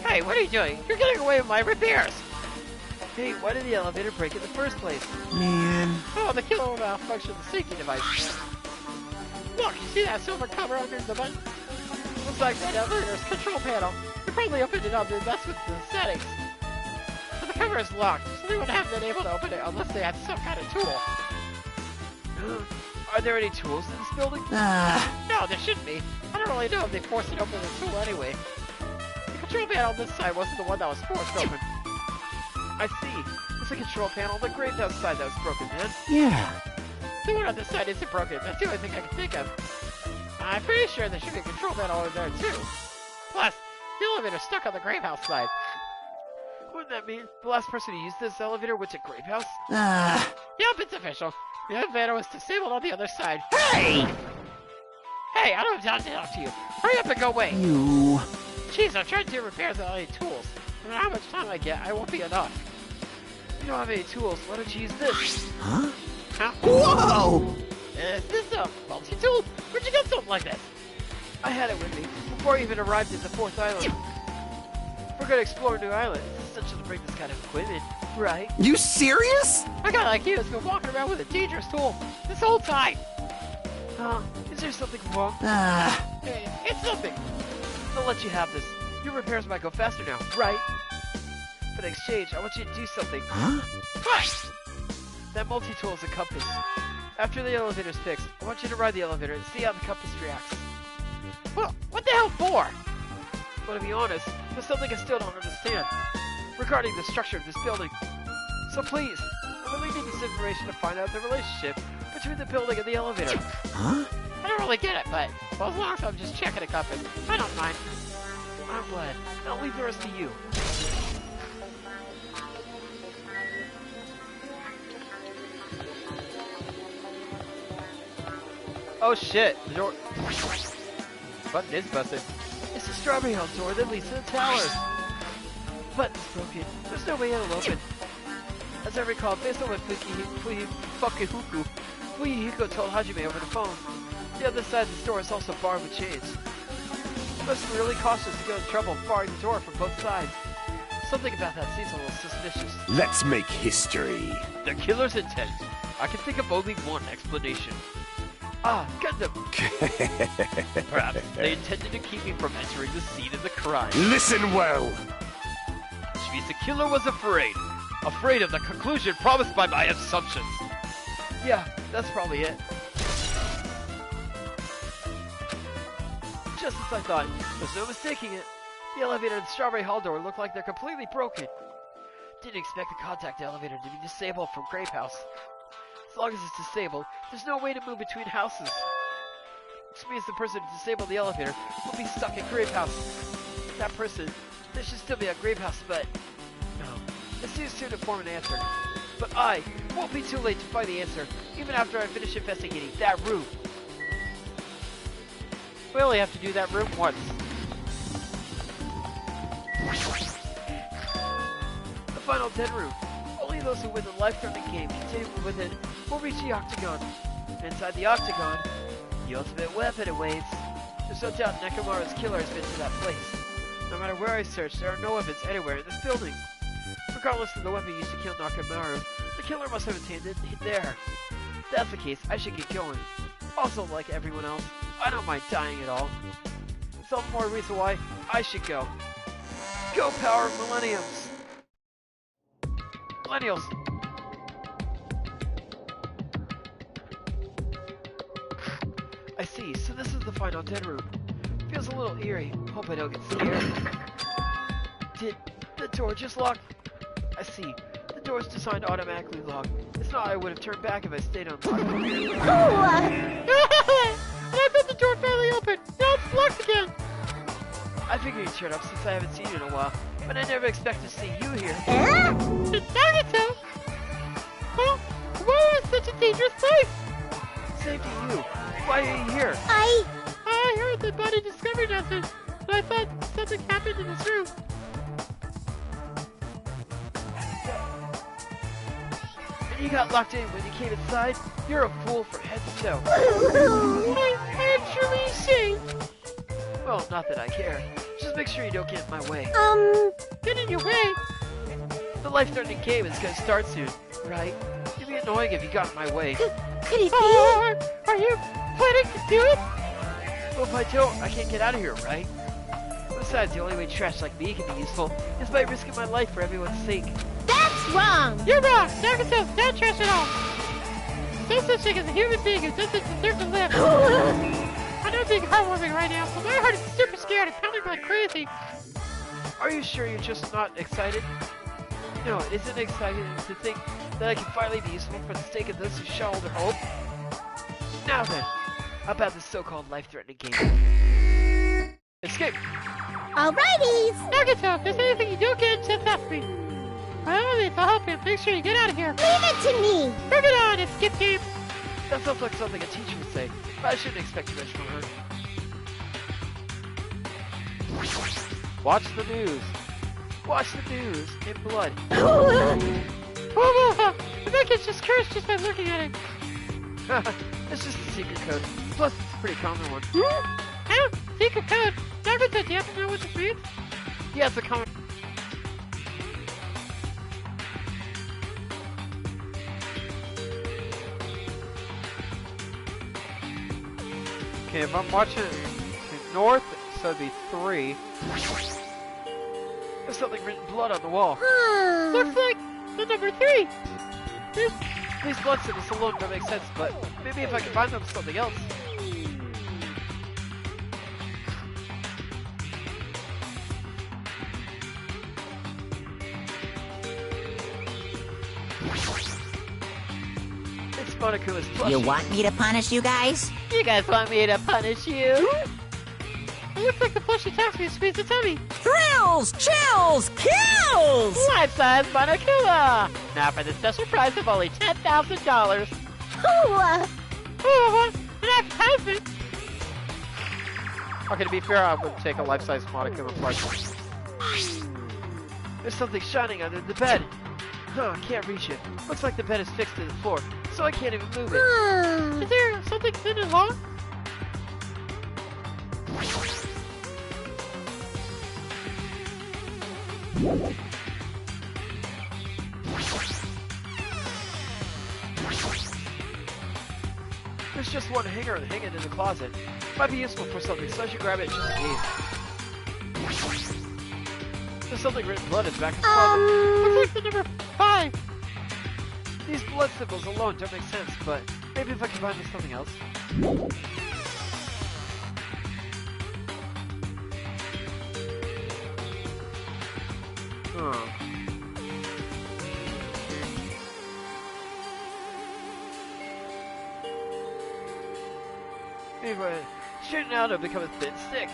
Hey, what are you doing? You're getting away with my repairs. Hey, why did the elevator break in the first place? Man. Oh, the killer will malfunction the safety device. Look, you see that silver cover under the button? Looks like that elevator's control panel. You probably opened it up to mess with the settings. But the cover is locked, so they wouldn't have been able to open it unless they had some kind of tool. Are there any tools in this building? No, there shouldn't be. I don't really know if they forced it open the tool anyway. The control panel on this side wasn't the one that was forced open. I see. It's a control panel on the Grape House side that was broken, man. Yeah. The one on this side isn't broken. That's the only thing I can think of. I'm pretty sure there should be a control panel over there too. Plus, the elevator's stuck on the Grape House side. Wouldn't that mean the last person who used this elevator went to Grape House? Yep, it's official. The elevator was disabled on the other side. Hey! Hey, I don't have time to talk to you. Hurry up and go away. You. Jeez, I'm trying to do repairs on any tools. No matter how much time I get, I won't be enough. You don't have any tools. Why don't you use this? Huh? Huh? Whoa! Is this a multi-tool? Where'd you get something like this? I had it with me before I even arrived at the 4th island. We're gonna explore a new island. It's essential to bring this kind of equipment, right? You serious? A guy like you has been walking around with a dangerous tool this whole time. Is there something wrong? It's something. I'll let you have this. Your repairs might go faster now, right? But in exchange, I want you to do something. Huh? What? That multi-tool is a compass. After the elevator's fixed, I want you to ride the elevator and see how the compass reacts. Well, what the hell for? But to be honest, there's something I still don't understand regarding the structure of this building. So please, I really need this information to find out the relationship between the building and the elevator. Huh? I don't really get it, but well, as long as I'm just checking a compass, I don't mind. I'm glad. I'll leave the rest to you. Oh shit! The door. Button is busted. It's the Strawberry House door that leads to the towers. Button's broken. There's no way it'll open. As I recall, based on what Fuyuhiko told Hajime over the phone, the other side of this door is also barred with chains. You must be really cautious to get in trouble barring the door from both sides. Something about that seems a little suspicious. Let's make history. The killer's intent. I can think of only one explanation. Ah, Gundam! Perhaps they intended to keep me from entering the scene of the crime. Listen well. Which means the killer was afraid. Afraid of the conclusion promised by my assumptions. Yeah, that's probably it. Just as I thought, there's no mistaking it. The elevator and the Strawberry Hall door look like they're completely broken. Didn't expect the contact elevator to be disabled from Grape House. As long as it's disabled, there's no way to move between houses. Which means the person who disabled the elevator will be stuck at Grape House. That person, there should still be a Grape House, but no. It seems soon to form an answer. But I won't be too late to find the answer, even after I finish investigating that room. We only have to do that room once. The final 10 room. Only those who win the life-threatening game contained within will reach the Octagon. Inside the Octagon, the ultimate weapon awaits. There's no doubt Nekomaru's killer has been to that place. No matter where I search, there are no weapons anywhere in this building. Regardless of the weapon used to kill Nekomaru, the killer must have obtained it there. If that's the case, I should get going. Also, like everyone else, I don't mind dying at all. Some more reason why I should go. Go Power Millenniums! Millennials! I see, so this is the final dead room. Feels a little eerie. Hope I don't get scared. Did the door just lock? I see. The door's designed to automatically lock. It's not I would have turned back if I stayed unlocked. I bet the door finally opened. Now it's locked again. I figured you'd turn up since I haven't seen you in a while, but I never expected to see you here. It's Nagato. Well, why is such a dangerous place? Same to you. Why are you here? I heard the body discovered nothing, but I thought something happened in this room. And you got locked in when you came inside? You're a fool from head to toe. I am truly ashamed. Well, not that I care. Just make sure you don't get in my way. Get in your way? The life-threatening game is gonna start soon, right? It'd be annoying if you got in my way. Could it be? Are you planning to do it? Well, if I don't, I can't get out of here, right? Besides, the only way trash like me can be useful is by risking my life for everyone's sake. That's wrong! You're wrong! Nagato's not trash at all! No such thing as a human being who doesn't deserve to live! I know I'm being heartwarming right now, but my heart is super scared and pounding like crazy! Are you sure you're just not excited? No, isn't it exciting to think that I can finally be useful for the sake of those who shoulder hope? Now then, how about this so-called life-threatening game? Escape! Alrighties! Nagato, if there's anything you don't get, just ask me. By all means, I'll help you. Make sure you get out of here. Leave it to me! Bring it on, Escape Game! That sounds like something a teacher would say, but I shouldn't expect too much from her. Watch the news. Watch the news in blood. Oh, the book is just cursed just by looking at it. It's just a secret code. Plus, it's a pretty common one. Huh? Secret code? Nagato, do you happen to know what this means? Yeah, it's a common. Okay, if I'm watching north, so it'd be 3. There's something written in blood on the wall. Looks like the number 3. These blood symbols alone don't make sense, but maybe if I combine them with something else. Monokuma's plushie. You want me to punish you guys? You guys want me to punish you? It looks like the plushie attacks me and squeeze the tummy. Thrills, chills, kills! Life-size Monokuma! Now for the special prize of only $10,000. Ooh, an advertisement! Okay, to be fair, I would take a life-size Monokuma plushie. There's something shining under the bed. Huh, I can't reach it. Looks like the bed is fixed to the floor, so I can't even move it. Is there something thin and long? There's just one hanger and hang it in the closet. Might be useful for something, so I should grab it just in case. There's something written in blood in the back of the closet. Looks like the number 5. These blood symbols alone don't make sense, but maybe if I combine with something else. Huh. Anyway, shooting out it'll become a thin stick.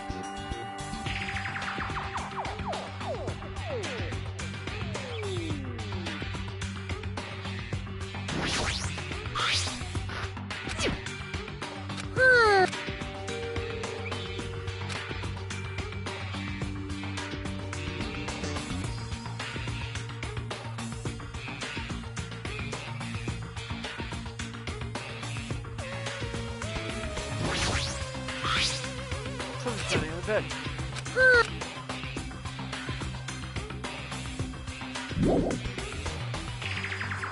Something's standing on the bed.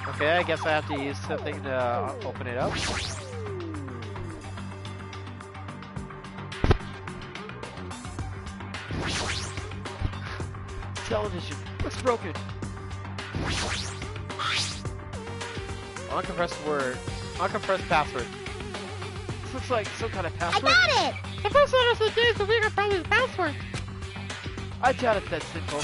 Okay, I guess I have to use something to open it up. Television looks broken. Uncompressed word. Uncompressed password. This looks like some kind of password. I got it! The first letters of the day is the week are probably the password. I doubt it's that simple.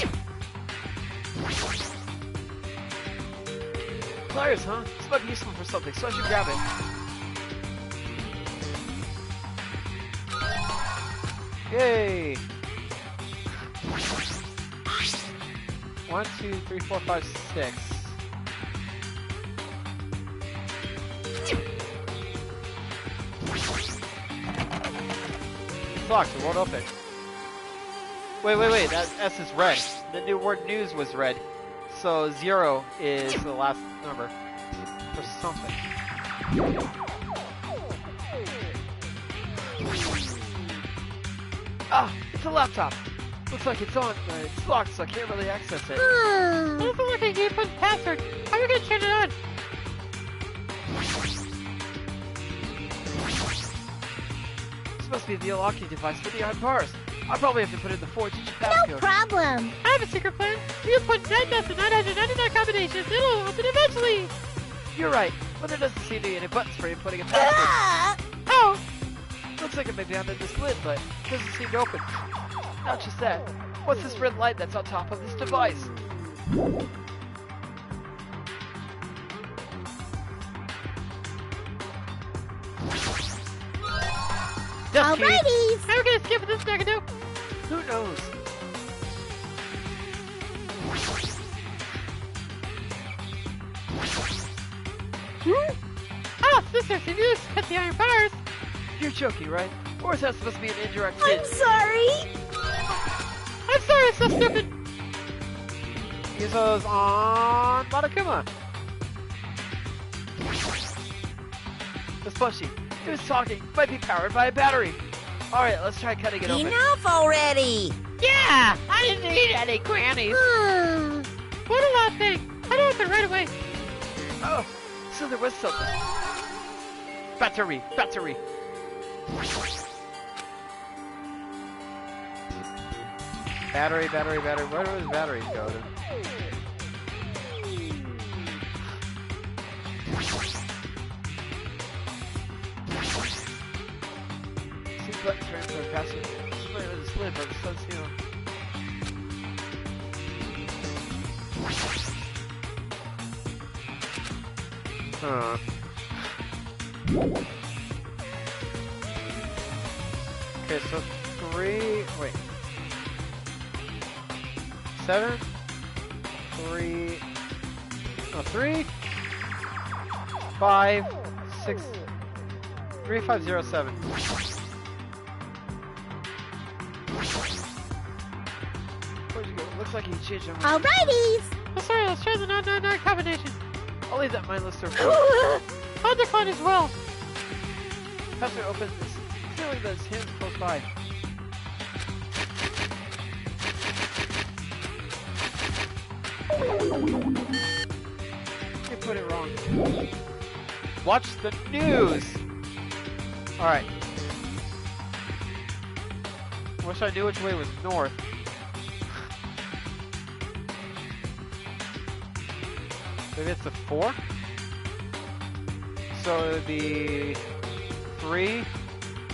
Pliers, huh? This might be useful for something, so I should grab it. Yay! 1, 2, 3, 4, 5, 6. It's locked, it won't open. Wait, that S is red. The new word news was red. So 0 is the last number. For something. Ah, it's a laptop. Looks like it's on, but it's locked, so I can't really access it. It doesn't look like you put the password. How are you gonna turn it on? This must be the unlocking device for the iron bars. I probably have to put in the 4-digit passcode. problem. I have a secret plan. You put 9,999 combinations. It'll open eventually. You're right, but there doesn't seem to be any buttons for inputting a password. Oh, Looks like it may be under this lid, but it doesn't seem to open. Not just that. What's this red light that's on top of this device? Dust cube. alrighty. How are we gonna skip this Nagano? Who knows? Ah, sisters, if you cut the iron bars. You're joking, right? Or is that supposed to be an indirect I'm hint? sorry. I'm sorry, it's so stupid. Use those on Monokuma. This plushie. It was talking. Might be powered by a battery. Alright, let's try cutting it open. Enough already. Yeah, I didn't need any grannies. What a lot thing. I don't have to right away. Oh, so there was something. Battery. Battery. Where do his batteries go to? See button transfer password. Somebody with this lid, but it says, you know. Huh. Okay, so 3, wait. 7, 3, no, 3, 5, 6, 3507. Where'd you go? Looks like you changed your mind. Alrighties! Oh, sorry, let's try the 999 combination. I'll leave that mindless there for Hard to find as well. Pastor opens this, feeling that his hands close by. You put it wrong. Watch the news! Alright. Wish I knew which way was north. Maybe it's a 4? So it would be 3.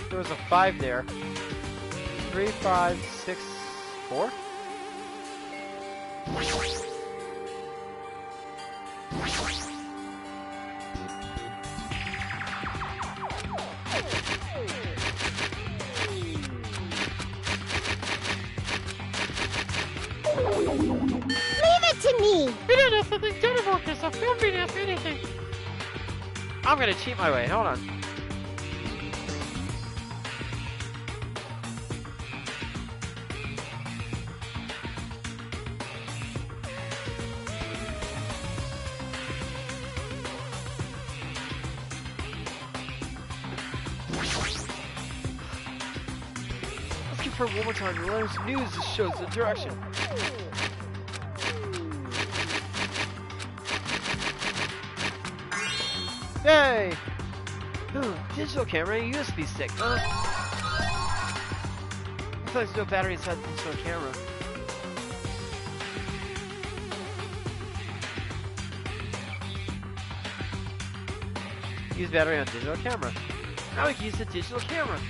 There was a 5 there. 3, 5, 6, 4? Leave it to me! You don't know something. Don't invoke yourself. Feel free to ask me anything. I'm gonna cheat my way. Hold on. Let's confirm one more time. The letters news just shows the direction. Yay! Ooh, digital camera and USB stick. Looks like there's no battery inside the digital camera. Use battery on digital camera. Now we can use the digital camera.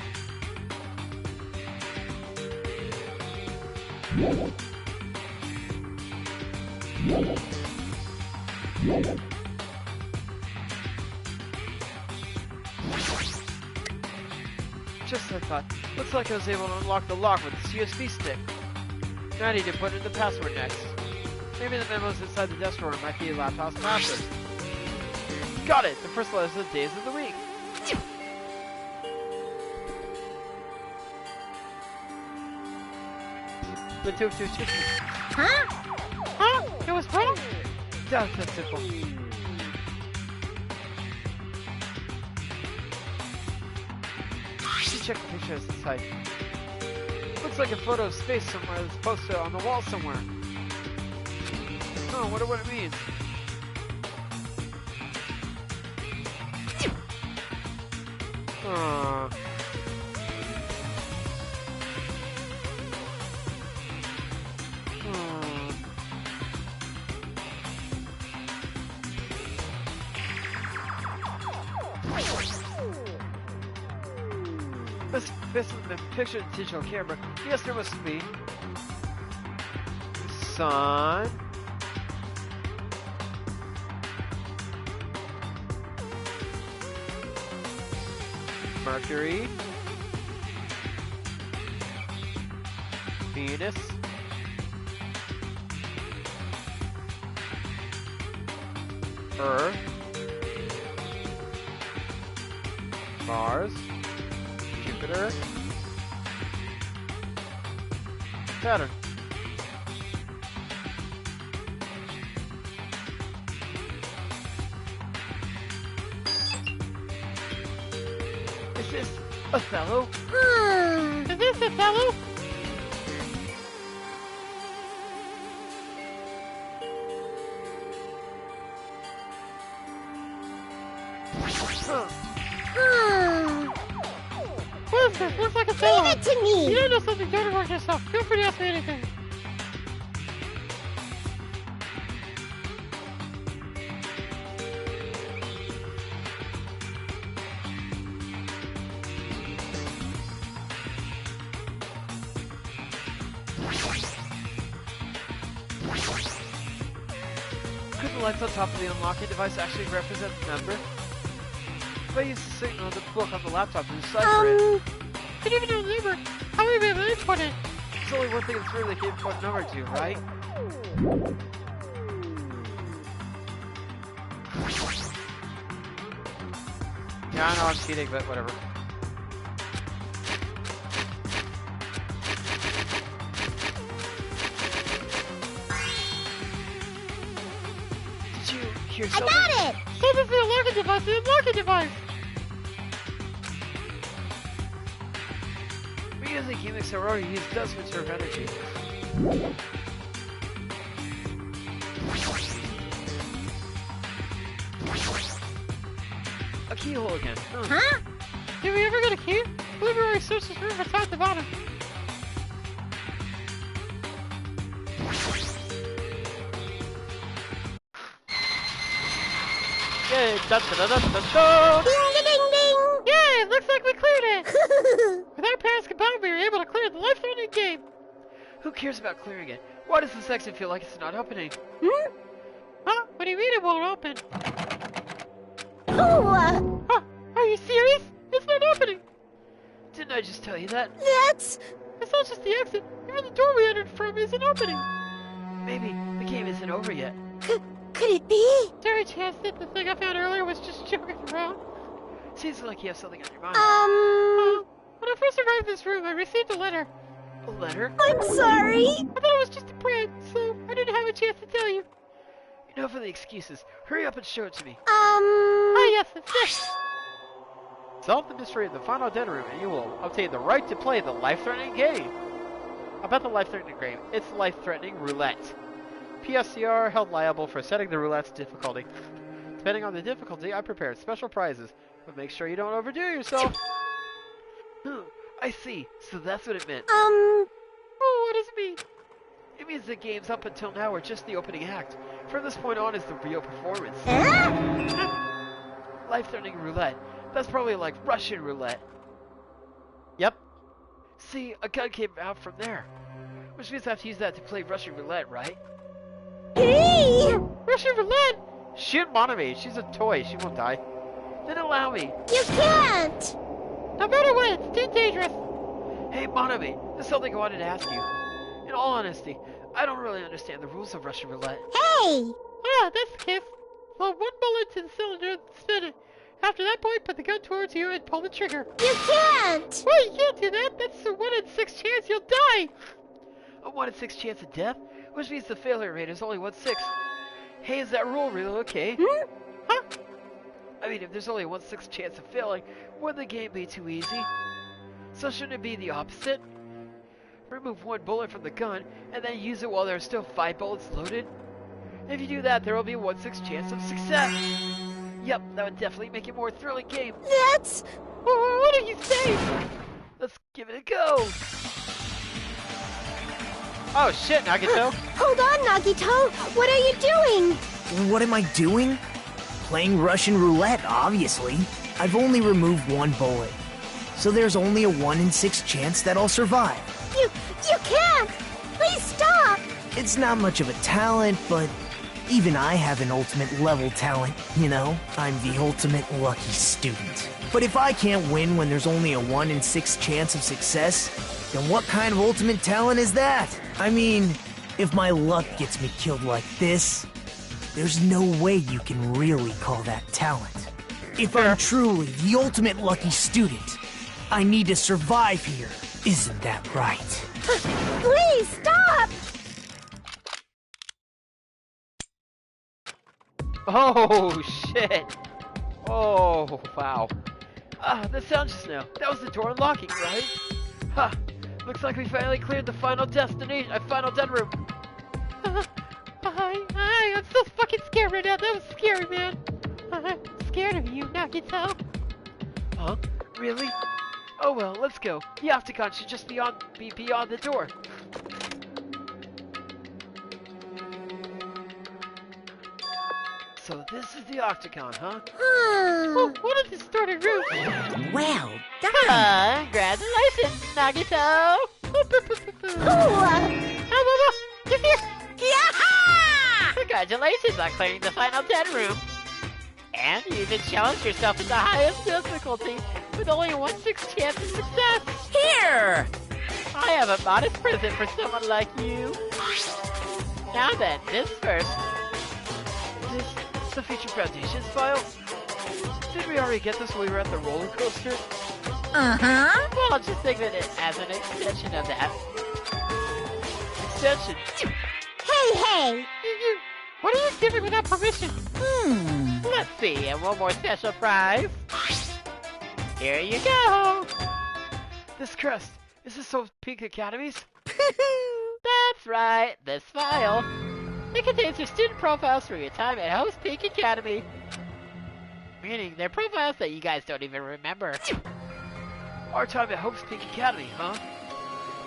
Just as I thought. Looks like I was able to unlock the lock with this USB stick. Now I need to put in the password next. Maybe the memos inside the desk drawer might be a laptop's password. Got it! The first letters of the days of the week. The two. Huh? Huh? It was wrong? That's simple. Check the picture as the site. Looks like a photo of space somewhere that's posted on the wall somewhere. Oh, I wonder what it means. Aww. This is the picture of the digital camera. Yes, there must be. Sun. Mercury. Venus. Earth. Mars. Jupiter. Saturn. Is this Othello? Is this Othello? Huh. What is this? Looks like Othello. Leave it to me! You don't know something. Don't invoke yourself. Feel free to ask me anything. Could the lights on top of the unlocking device actually represent the number? I used to sit on the book on the laptop and decipher it. I didn't even remember how we made it put it. There's only one thing that's really important number to, right? Yeah, I know I'm cheating, but whatever. Did you hear something? I got it! This is the unlocking device, the unlocking device! Because the gimmicks are already used does conserve energy. A keyhole again. Huh? Did we ever get a key? We already searched this room from top to bottom. Yay! Dun, dun, dun, dun, dun, dun. Ding ding ding! Yay, it looks like we cleared it! With our parents combined, we were able to clear the life-threatening game. Who cares about clearing it? Why does the section feel like it's not opening? Hmm? Huh? What do you mean it won't open? Oh, Huh? Are you serious? It's not opening. Didn't I just tell you that? that's... It's not just the exit. Even the door we entered from isn't opening. Maybe the game isn't over yet. Could it be? Is there a chance that the thing I found earlier was just joking around? Seems like you have something on your mind. When I first arrived in this room, I received a letter. A letter? I'm sorry. I thought it was just a prank, so I didn't have a chance to tell you. Enough of the excuses. Hurry up and show it to me. Oh yes, it's this. Solve the mystery of the final den room, and you will obtain the right to play the life-threatening game. About the life-threatening game, it's life-threatening roulette. PSCR held liable for setting the roulette's difficulty. Depending on the difficulty, I prepared special prizes, but make sure you don't overdo yourself. I see. So that's what it meant. Oh, what does it mean? It means the games up until now are just the opening act. From this point on is the real performance. Life-threatening roulette. That's probably like Russian roulette. Yep. See, a gun came out from there. Which means I have to use that to play Russian roulette, right? Hey! Russian roulette? Shoot Monami. She's a toy. She won't die. Then allow me. You can't! No matter what, it's too dangerous. Hey, Monami. There's something I wanted to ask you. In all honesty, I don't really understand the rules of Russian roulette. Hey! Ah, that's the case. Load one bullet to the cylinder and spin it. After that point, put the gun towards you and pull the trigger. You can't! Well, you can't do that. That's a 1 in 6 chance you'll die. A 1 in 6 chance of death? Which means the failure rate is only 1/6. Hey, is that rule really okay? Huh? I mean, if there's only a 1/6 chance of failing, wouldn't the game be too easy? So shouldn't it be the opposite? Remove 1 bullet from the gun, and then use it while there are still 5 bullets loaded? If you do that, there will be a 1/6 chance of success. Yep, that would definitely make it a more thrilling game. That's... What did you say? Let's give it a go. Oh shit, Nagito. Hold on, Nagito! What are you doing? What am I doing? Playing Russian roulette, obviously. I've only removed 1 bullet. So there's only a 1 in 6 chance that I'll survive. You can't! Please stop! It's not much of a talent, but even I have an ultimate level talent, you know? I'm the ultimate lucky student. But if I can't win when there's only a 1 in 6 chance of success, then what kind of ultimate talent is that? I mean, if my luck gets me killed like this, there's no way you can really call that talent. If I'm truly the ultimate lucky student, I need to survive here. Isn't that right? Please stop! Oh shit. Oh wow. The sound just now. That was the door unlocking, right? Ha! Looks like we finally cleared the final destination, final den room. I'm so fucking scared right now. That was scary, man. I'm scared of you, Nagito. Huh? Really? Oh well, let's go. The octagon should just be beyond the door. So this is the octagon, huh? Oh, what a distorted roof. Well Congratulations, Nagito. Get here. Yaha! Congratulations on clearing the final den room. And you even challenge yourself at the highest difficulty with only a 1/6 chance of success. Here! I have a modest present for someone like you. Now then, this first. Is this the Future Foundation's file? Did we already get this when we were at the roller coaster? Uh-huh. Well, just think of it as an extension of that. Extension? Hey! What are you giving without permission? Let's see, and one more special prize. Here you go. This crest, is this Hope's Peak Academy's? That's right, this file. It contains your student profiles from your time at Hope's Peak Academy. Meaning, they're profiles that you guys don't even remember. Our time at Hope's Peak Academy, huh?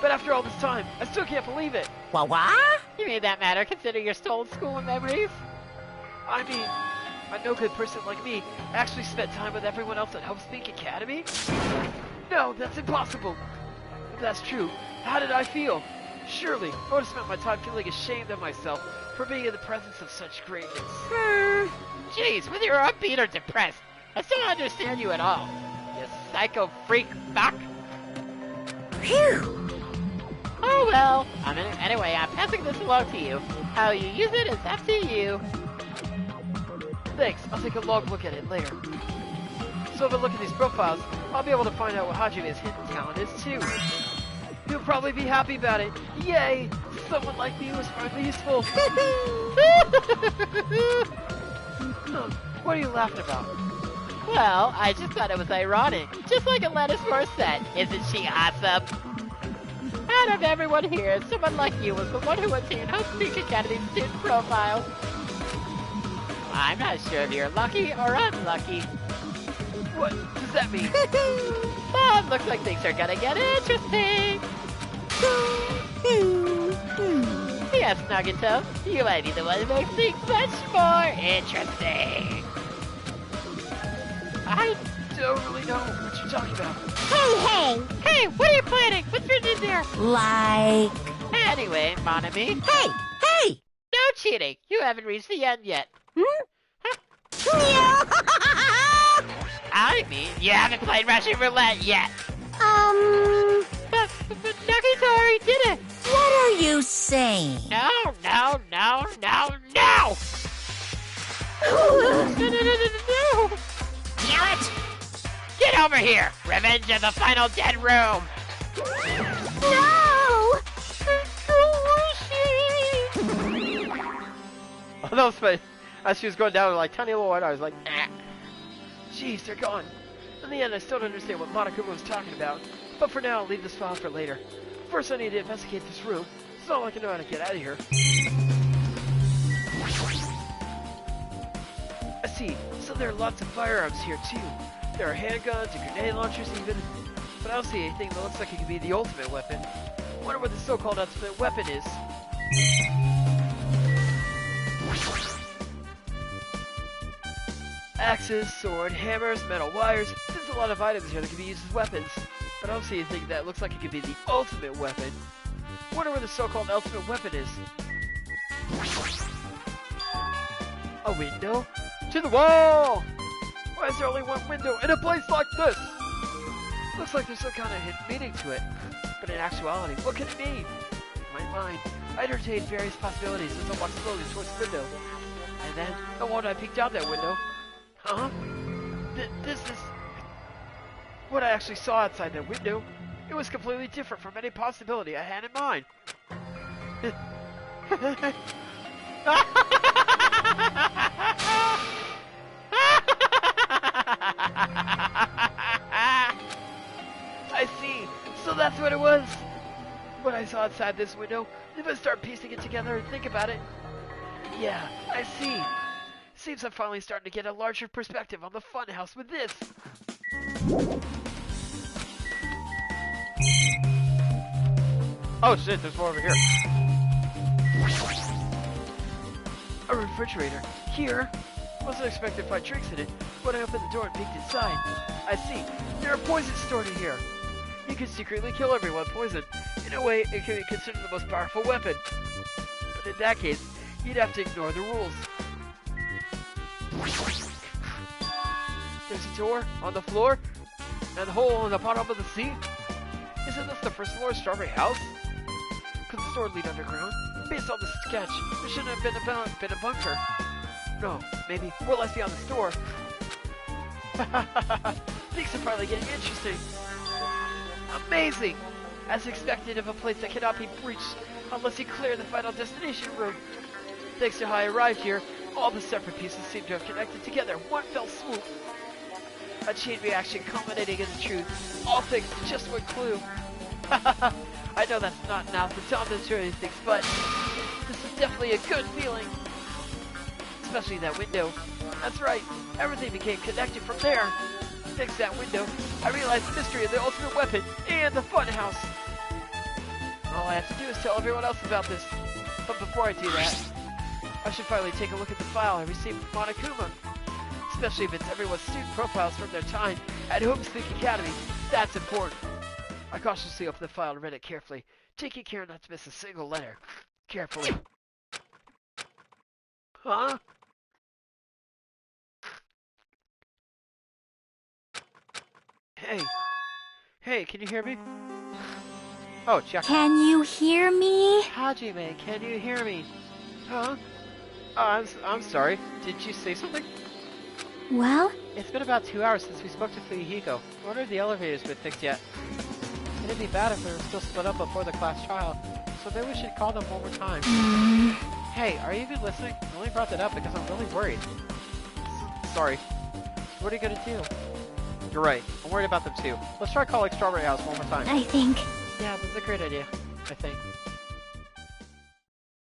But after all this time, I still can't believe it. What? You made that matter considering your stolen school memories? I mean, a no-good person like me actually spent time with everyone else at Hope's Peak Academy? No, that's impossible. If that's true, how did I feel? Surely, I would have spent my time feeling ashamed of myself for being in the presence of such greatness. Jeez, whether you're upbeat or depressed, I still don't understand you at all. You psycho freak fuck. Phew! Oh well. Anyway, I'm passing this along to you. How you use it is up to you. Thanks, I'll take a long look at it later. So if I look at these profiles, I'll be able to find out what Hajime's hidden talent is too. He'll probably be happy about it. Yay! Someone like me was finally useful. What are you laughing about? Well, I just thought it was ironic. Just like Alanis Morissette. Isn't she awesome? Out of everyone here, someone like you was the one who obtained Hope's Peak Academy's student profile. I'm not sure if you're lucky or unlucky. What does that mean? But looks like things are gonna get interesting. Yes, Nagito, you might be the one who makes things much more interesting. I don't really know what you're talking about. Hey! Hey, what are you planning? What's written in there? Like... Anyway, mon ami, Hey! no cheating. You haven't reached the end yet. I mean, you haven't played Russian roulette yet. But Nagito already did it. What are you saying? No. No. Damn it! Get over here! Revenge of the final dead room! No! Oh, that was funny. As she was going down like tiny little white, I was like, ah. Jeez, they're gone. In the end, I still don't understand what Monokuma was talking about. But for now, I'll leave this file for later. First, I need to investigate this room. It's not like I know how to get out of here. I see. So there are lots of firearms here, too. There are handguns and grenade launchers even. But I don't see anything that looks like it could be the ultimate weapon. I wonder what the so-called ultimate weapon is. Axes, sword, hammers, metal wires. There's a lot of items here that can be used as weapons. But I don't see anything that looks like it could be the ultimate weapon. I wonder where the so-called ultimate weapon is. A window? To the wall! Why is there only one window in a place like this? Looks like there's some kind of hidden meaning to it. But in actuality, what could it mean? In my mind, I entertained various possibilities as I walked slowly towards the window. And then, the moment I peeked out that window, huh? This is what I actually saw outside that window. It was completely different from any possibility I had in mind. I see. So that's what it was. What I saw outside this window. If I start piecing it together and think about it. Yeah, I see. Seems I'm finally starting to get a larger perspective on the funhouse with this. Oh shit, there's more over here. A refrigerator. Here? Wasn't expecting to find drinks in it. When I opened the door and peeked inside, I see. There are poisons stored in here. You can secretly kill everyone with poison. In a way, it can be considered the most powerful weapon. But in that case, you'd have to ignore the rules. There's a door on the floor and a hole in the bottom of the sea. Isn't this the first floor of Strawberry House? Could the store lead underground? Based on the sketch, there shouldn't have been a bunker. No, maybe. Will I see on the store? Things are finally getting interesting. Amazing! As expected of a place that cannot be breached unless you clear the final destination room. Thanks to how I arrived here, all the separate pieces seem to have connected together in one fell swoop. A chain reaction culminating in the truth, all thanks to just one clue. I know that's not enough to tell them to anything, but this is definitely a good feeling. Especially that window. That's right, everything became connected from there. Thanks to that window, I realized the mystery of the ultimate weapon and the fun house. All I have to do is tell everyone else about this. But before I do that, I should finally take a look at the file I received from Monokuma. Especially if it's everyone's student profiles from their time at Homespeak Academy. That's important. I cautiously opened the file and read it carefully, taking care not to miss a single letter. Carefully. Huh? Hey. Hey, can you hear me? Oh, Jack. Can you hear me? Hajime, can you hear me? Huh? Oh, I'm sorry. Did you say something? Well, It's been about 2 hours since we spoke to Fuyuhiko. I wonder if the elevator's been fixed yet. It'd be bad if we were still split up before the class trial, so maybe we should call them one more time. Hey, are you even listening? I only brought that up because I'm really worried. Sorry. What are you gonna do? You're right. I'm worried about them too. Let's try calling Strawberry House one more time. I think. Yeah, that's a great idea. I think.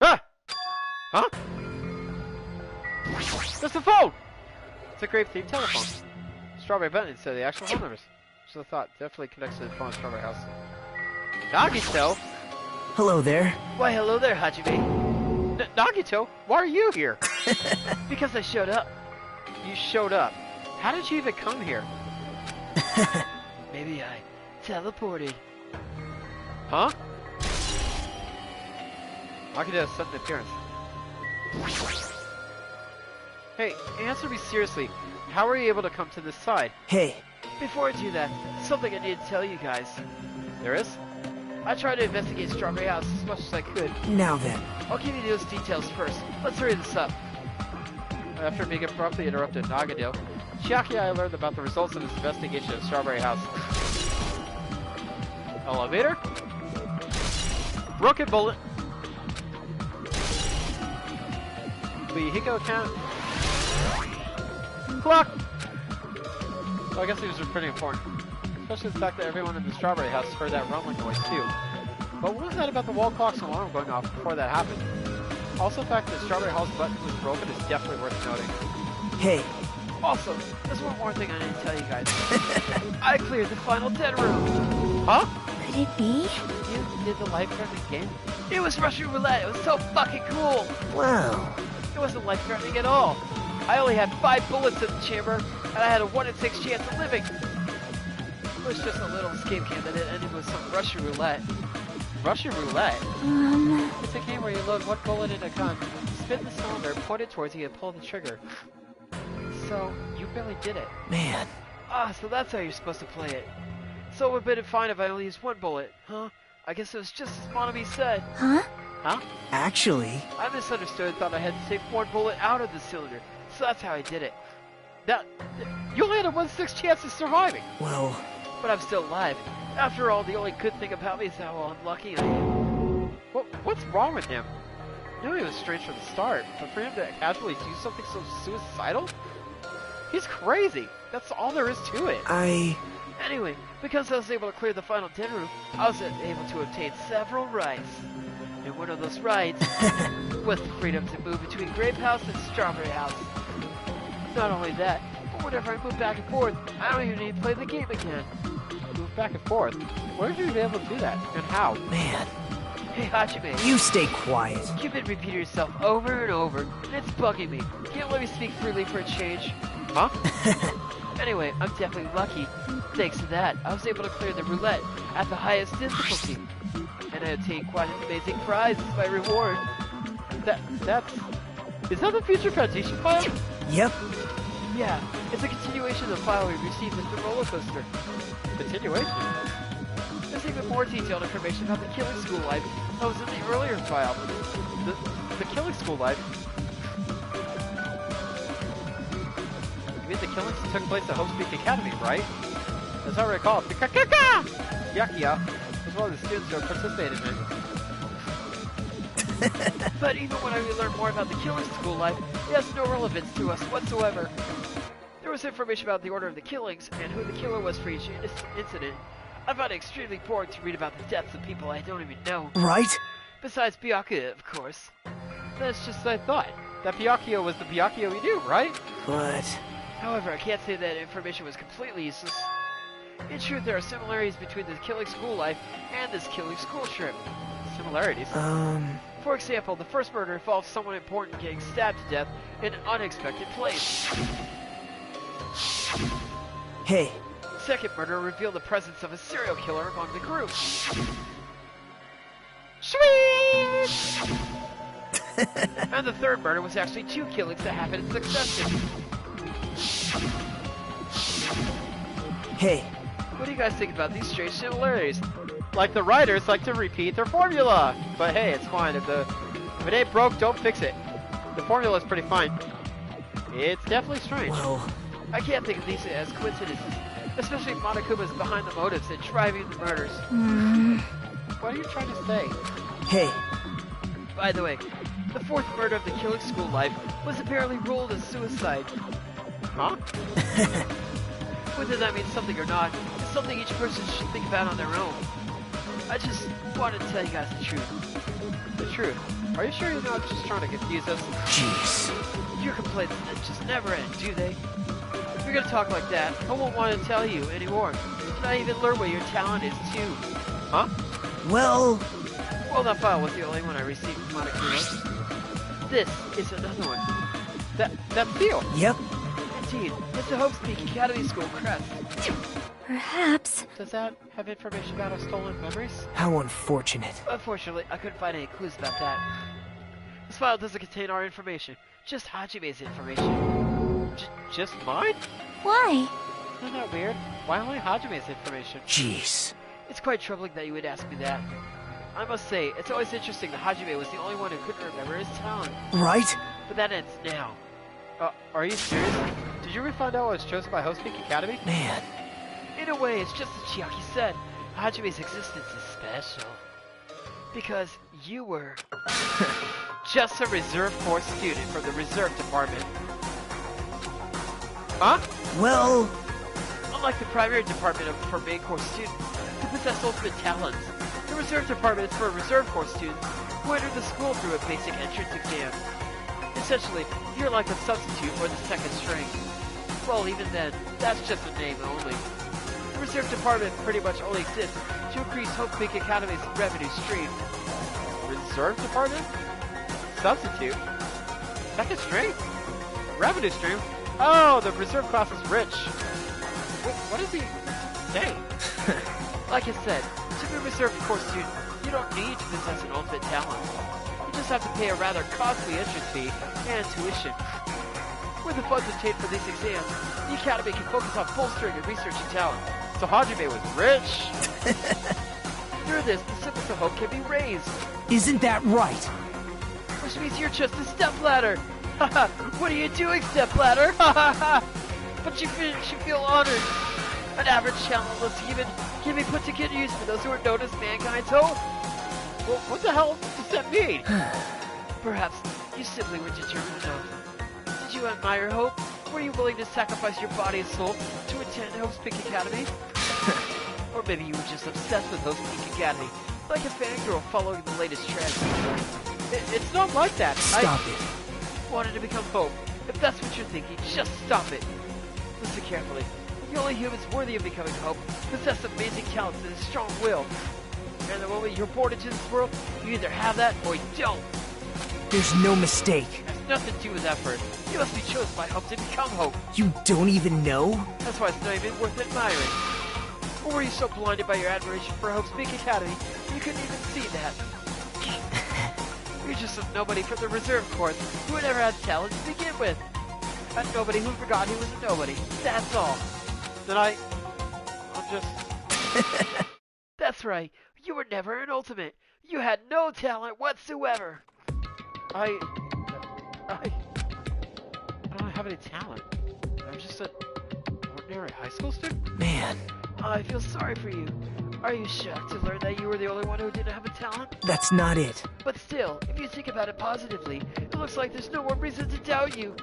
Ah! Huh? That's the phone! It's a grape-themed telephone. Strawberry button instead of the actual phone numbers. So I thought definitely connects to the phone at Strawberry House. Nagito? Hello there. Why, hello there, Hajime. Nagito, why are you here? Because I showed up. You showed up. How did you even come here? Maybe I teleported. Huh? Nagito has sudden appearance. Hey, answer me seriously. How were you able to come to this side? Hey, Before I do that, something I need to tell you guys. There is? I tried to investigate Strawberry House as much as I could. now then. I'll give you those details first. Let's hurry this up. After being abruptly interrupted in Nagano, Chiaki and I learned about the results of his investigation of Strawberry House. Elevator? Broken bullet. Fuyuhiko account. Clock! So I guess these are pretty important. Especially the fact that everyone in the Strawberry House heard that rumbling noise too. But what was that about the wall clock's alarm going off before that happened? Also the fact that Strawberry House button was broken is definitely worth noting. Hey. Also, there's one more thing I need to tell you guys. I cleared the final 10 room. Huh? Could it be? You did the life-threatening game? It was Russian roulette. It was so fucking cool. Wow. It wasn't life-threatening at all. I only had 5 bullets in the chamber, and I had a 1 in 6 chance of living. It was just a little escape game that ended with some Russian roulette. Russian roulette? It's a game where you load one bullet in a gun, spin the cylinder, point it towards you, and pull the trigger. So, you really did it. Man. Ah, so that's how you're supposed to play it. So it would have been fine if I only used 1 bullet, huh? I guess it was just as Monami said. Huh? Huh? Actually, I misunderstood and thought I had to take 1 bullet out of the cylinder, so that's how I did it. That, you only had a 1/6 chance of surviving. well, But I'm still alive. After all, the only good thing about me is how unlucky I am. What's wrong with him? I knew he was strange from the start, but for him to casually do something so suicidal? He's crazy. That's all there is to it. Anyway, because I was able to clear the final 10 room, I was able to obtain several rights. And one of those rights was the freedom to move between Grape House and Strawberry House. Not only that, but whenever I move back and forth, I don't even need to play the game again. Move back and forth? Where did you be able to do that? And how? man. Hey Hajime, You stay quiet. you've been repeating yourself over and over, and it's bugging me. Can't let me speak freely for a change. Huh? Anyway, I'm definitely lucky. Thanks to that, I was able to clear the roulette at the highest difficulty. And I obtained quite an amazing prize as my reward. Is that the future foundation file? Yep. Yeah, it's a continuation of the file we received with the roller coaster. Continuation? There's even more detailed information about the killing school life that was in the earlier file. The killing school life? You mean the killings took place at Hope Peak Academy, right? As I recall, Byakuya was one of the students who participated in it. But even when I learned more about the killing school life, it has no relevance to us whatsoever. There was information about the order of the killings and who the killer was for each incident. I find it extremely boring to read about the deaths of people I don't even know. Right? Besides Byakuya, of course. That's just what I thought. That Byakuya was the Byakuya we knew, right? But... However, I can't say that information was completely useless. In truth, there are similarities between the killing school life and this killing school trip. Similarities? For example, the first murder involves someone important getting stabbed to death in an unexpected place. Hey. The second murder revealed the presence of a serial killer among the group. Sweet! And the third murder was actually 2 killings that happened in succession. Hey. What do you guys think about these strange similarities? Like the writers like to repeat their formula. But hey, it's fine. If it ain't broke, don't fix it. The formula's pretty fine. It's definitely strange. Well... I can't think of these as coincidences, especially if Monokuma's behind the motives and driving the murders. What are you trying to say? Hey. By the way, the fourth murder of the killing school life was apparently ruled as suicide. Huh? Whether that means something or not, it's something each person should think about on their own. I just wanted to tell you guys the truth. The truth? Are you sure you're not just trying to confuse us? Jeez. Your complaints just never end, do they? If you're gonna talk like that, I won't want to tell you anymore. Did I even learn what your talent is too? Huh? Well... That file was the only one I received from Monokuma. This is another one. That's Theo. Yep. Indeed, it's the Hope Peak Academy School crest. Perhaps. Does that have information about our stolen memories? How unfortunate. Unfortunately, I couldn't find any clues about that. This file doesn't contain our information, just Hajime's information. Just mine? Why? Isn't that weird? Why only Hajime's information? Jeez. It's quite troubling that you would ask me that. I must say, it's always interesting that Hajime was the only one who couldn't remember his talent. Right? But that ends now. Are you serious? Did you ever find out I was chosen by Hope Peak Academy? Man. In a way, it's just as Chiaki said. Hajime's existence is special. Because you were just a reserve corps student from the reserve department. Huh? Well... Unlike the primary department for main corps students who possess ultimate talents, the reserve department is for reserve corps students who enter the school through a basic entrance exam. Essentially, you're like a substitute or the second string. Well, even then, that's just a name only. The reserve department pretty much only exists to increase Hope Peak Academy's revenue stream. Reserve department? Substitute? Second string? Revenue stream? Oh, the reserve class is rich. What is he saying? Like I said, to be a reserve corps student, you don't need to possess an ultimate talent. You just have to pay a rather costly entrance fee and tuition. With the funds obtained for these exams, the Academy can focus on bolstering and researching talent. So Hajime was rich? Through this, the Symbols of Hope can be raised. Isn't that right? Which means you're just a stepladder. Haha, what are you doing, stepladder? Haha, but you feel honored. An average talentless human can be put to good use for those who are known as mankind's hope. Well, what the hell does that mean? Perhaps you simply were determined enough. Did you admire Hope? Were you willing to sacrifice your body and soul to attend Hope's Peak Academy? Or maybe you were just obsessed with Hope's Peak Academy, like a fangirl following the latest trend. It's not like that. Stop it. Wanted to become Hope. If that's what you're thinking, just stop it. Listen carefully. The only humans worthy of becoming Hope possess amazing talents and a strong will. And the moment you're born into this world, you either have that or you don't. There's no mistake. It has nothing to do with effort. You must be chosen by Hope to become Hope. You don't even know? That's why it's not even worth admiring. Or were you so blinded by your admiration for Hope's Peak Academy, you couldn't even see that? You're just a nobody from the reserve corps who never had talent to begin with. A nobody who forgot he was a nobody. That's all. Then I'm just... That's right. You were never an ultimate. You had no talent whatsoever. I don't have any talent. I'm just an ordinary high school student. Man, I feel sorry for you. Are you shocked to learn that you were the only one who didn't have a talent? that's not it. But still, if you think about it positively, it looks like there's no more reason to doubt you.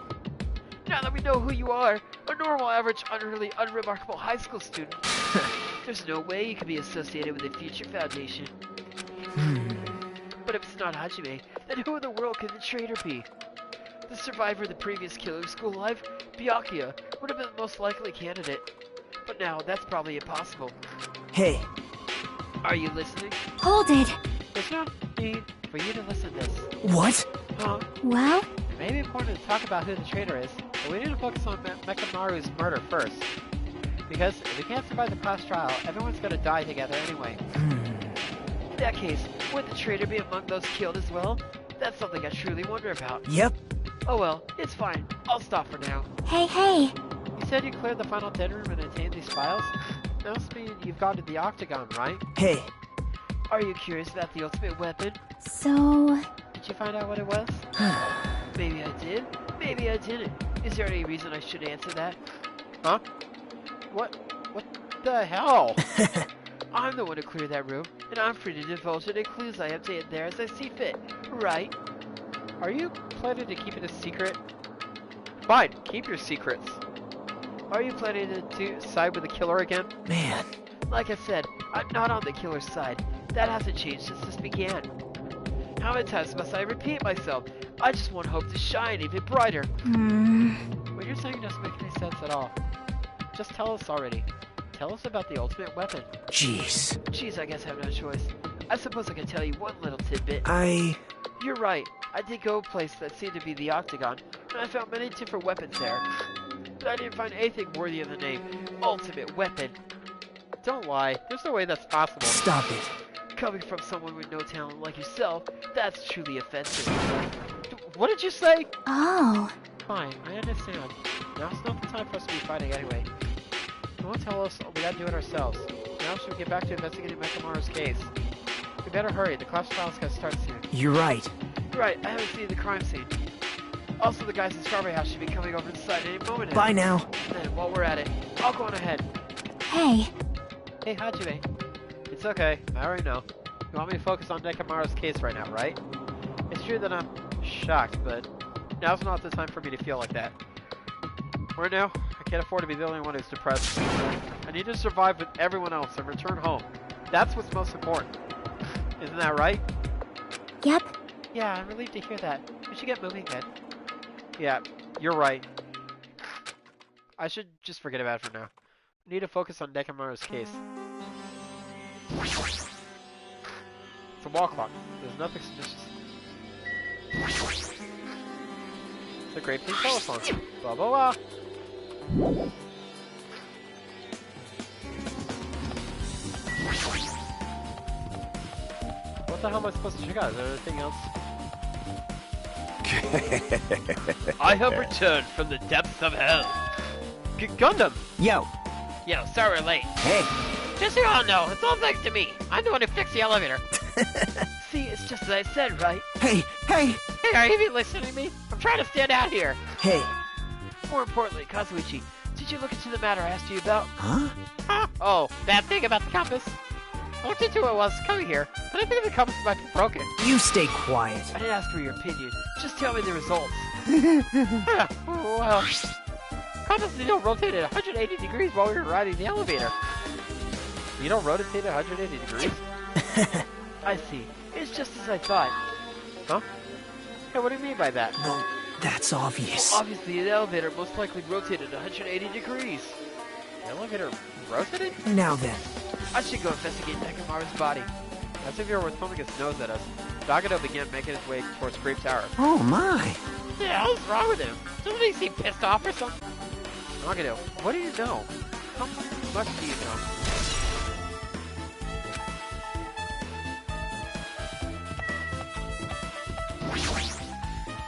Now that we know who you are, a normal, average, utterly unremarkable high school student, there's no way you could be associated with the Future Foundation. But if it's not Hajime, then who in the world could the traitor be? The survivor of the previous Killer School life, Byakuya, would have been the most likely candidate. But now, that's probably impossible. Hey, Are you listening? Hold it. There's no need for you to listen to this. what? Huh? Well, It may be important to talk about who the traitor is, but we need to focus on Mekamaru's murder first. Because if we can't survive the class trial, everyone's gonna die together anyway. In that case, would the traitor be among those killed as well? That's something I truly wonder about. Yep. Oh well, it's fine. I'll stop for now. hey. You said you cleared the final dead room and obtained these files? That must mean you've gone to the Octagon, right? Hey, Are you curious about the ultimate weapon? So, Did you find out what it was? Maybe I did, maybe I didn't. Is there any reason I should answer that? Huh? What the hell? I'm the one who cleared that room, and I'm free to divulge any clues I obtain there as I see fit, right? Are you planning to keep it a secret? Fine, keep your secrets. Are you planning to side with the killer again? man. Like I said, I'm not on the killer's side. That hasn't changed since this began. How many times must I repeat myself? I just want hope to shine even brighter. What you're saying doesn't make any sense at all. Just tell us already. Tell us about the ultimate weapon. Jeez. Geez, I guess I have no choice. I suppose I can tell you one little tidbit. You're right. I did go a place that seemed to be the Octagon, and I found many different weapons there. But I didn't find anything worthy of the name Ultimate Weapon. Don't lie. There's no way that's possible. Stop it. Coming from someone with no talent like yourself, that's truly offensive. What did you say? oh. Fine, I understand. Now's not the time for us to be fighting anyway. You won't tell us, we gotta do it ourselves. Now should we get back to investigating Mekamaru's case? We better hurry, the class trial's gotta start soon. You're right. Right, I haven't seen the crime scene. Also, the guys in Strawberry House should be coming over to the side any moment now. Bye now. Then, while we're at it, I'll go on ahead. Hey. Hey, Hajime. It's okay, I already know. You want me to focus on Nekamaru's case right now, right? It's true that I'm shocked, but now's not the time for me to feel like that. Right now, I can't afford to be the only one who's depressed. I need to survive with everyone else and return home. That's what's most important. Isn't that right? Yep. Yeah, I'm relieved to hear that. We should get moving then. Yeah, you're right. I should just forget about it for now. I need to focus on Nekamaru's case. It's a wall clock. There's nothing suspicious. It's a great big telephone. Blah blah blah. What the hell am I supposed to check out? Is there anything else? I have returned from the depths of hell. Gundam! Yo. Yo, sorry we're late. Hey. Just so you all know, it's all thanks to me. I'm the one who fixed the elevator. See, it's just as I said, right? Hey. Hey, are you even listening to me? I'm trying to stand out here. Hey. More importantly, Kazuichi, did you look into the matter I asked you about? Huh? Oh, that thing about the compass? I looked into it while I was coming here, but I think the compass might be broken. You stay quiet. I didn't ask for your opinion. Just tell me the results. Well, compass needle rotated 180 degrees while we were riding the elevator. You don't rotate 180 degrees? I see. It's just as I thought. Huh? Hey, what do you mean by that? Well, that's obvious. Obviously, the elevator most likely rotated 180 degrees. The elevator rotated? Now then. I should go investigate Nekamaru's body. As if he were thumbing his nose at us, Dagado began making his way towards Grape Tower. Oh my. What the hell's wrong with him? Doesn't he seem pissed off or something? Dagado, what do you know? How much do you know?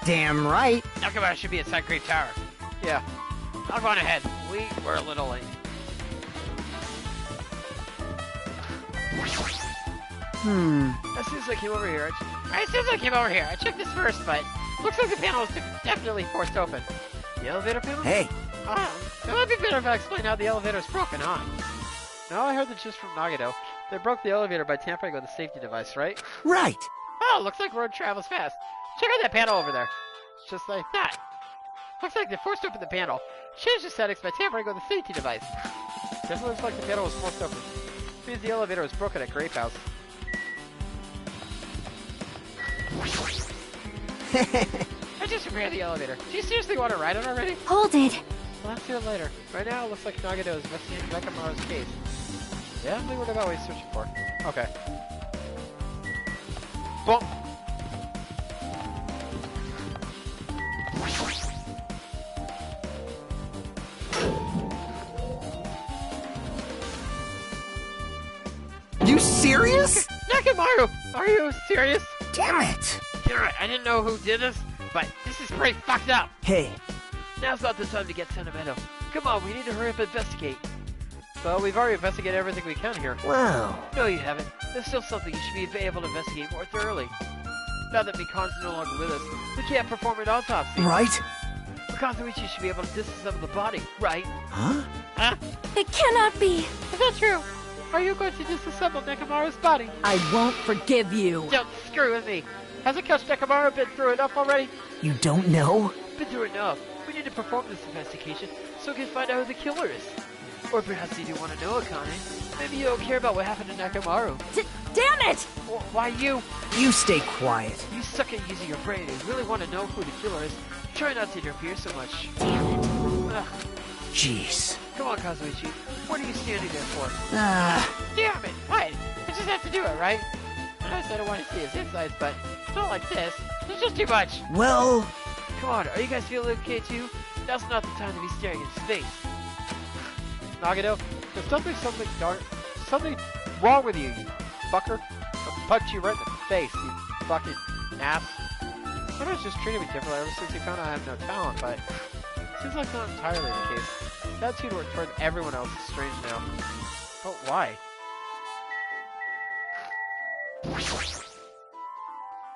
Damn right. Nakamaru should be inside Great Tower. Yeah. I'll go on ahead. We were a little late. As soon as I came over here, I checked this first, but looks like the panel is definitely forced open. the elevator panel? Hey, It might be better if I explain how the elevator is broken, huh? No, I heard the gist from Nagito. They broke the elevator by tampering with the safety device, right? right. Oh, looks like road travels fast. Check out that panel over there. Just like That. Looks like they forced open the panel. Changed the settings by tampering with the safety device. definitely looks like the panel was forced open. Which means the elevator was broken at Grape House. I just repaired the elevator. Do you seriously want to ride it already? Hold it. Well, let's do it later. Right now, it looks like Nagito is investigating Nekamaru's case. Yeah, we would about what he's searching for. Okay. Boom! You serious? Nekamaru! Are you serious? Damn it. You're right, I didn't know who did this, but this is pretty fucked up. Hey, Now's not the time to get sentimental. Come on, we need to hurry up and investigate. Well, we've already investigated everything we can here. wow. No, you haven't. There's still something you should be able to investigate more thoroughly. Now that Mikan's no longer with us, we can't perform an autopsy. Right? Kazuichi should be able to disassemble the body, right? Huh? Huh? It cannot be. Is that true? Are you going to disassemble Nekamaru's body? I won't forgive you. Don't screw with me. Hasn't Coach Nekamaru been through enough already? You don't know? Been through enough. We need to perform this investigation so we can find out who the killer is. Or perhaps you do want to know, Akane. Maybe you don't care about what happened to Nekamaru. Damn it! Why you? You stay quiet. You suck at using your brain and really want to know who the killer is. Try not to interfere so much. Ugh. Jeez. Come on, Kazuichi. What are you standing there for? Damn it! What? I just have to do it, right? I know I said I want to see his insides, but not like this. It's just too much. Well, Come on, are you guys feeling okay too? Now's not the time to be staring into space. Nagito, there's something wrong with you, you fucker. I'll punch you right in the face, you fucking ass. Everyone's just treated me differently ever since he found out I have no talent, but it seems like not entirely the case. That attitude toward everyone else is strange now. But why?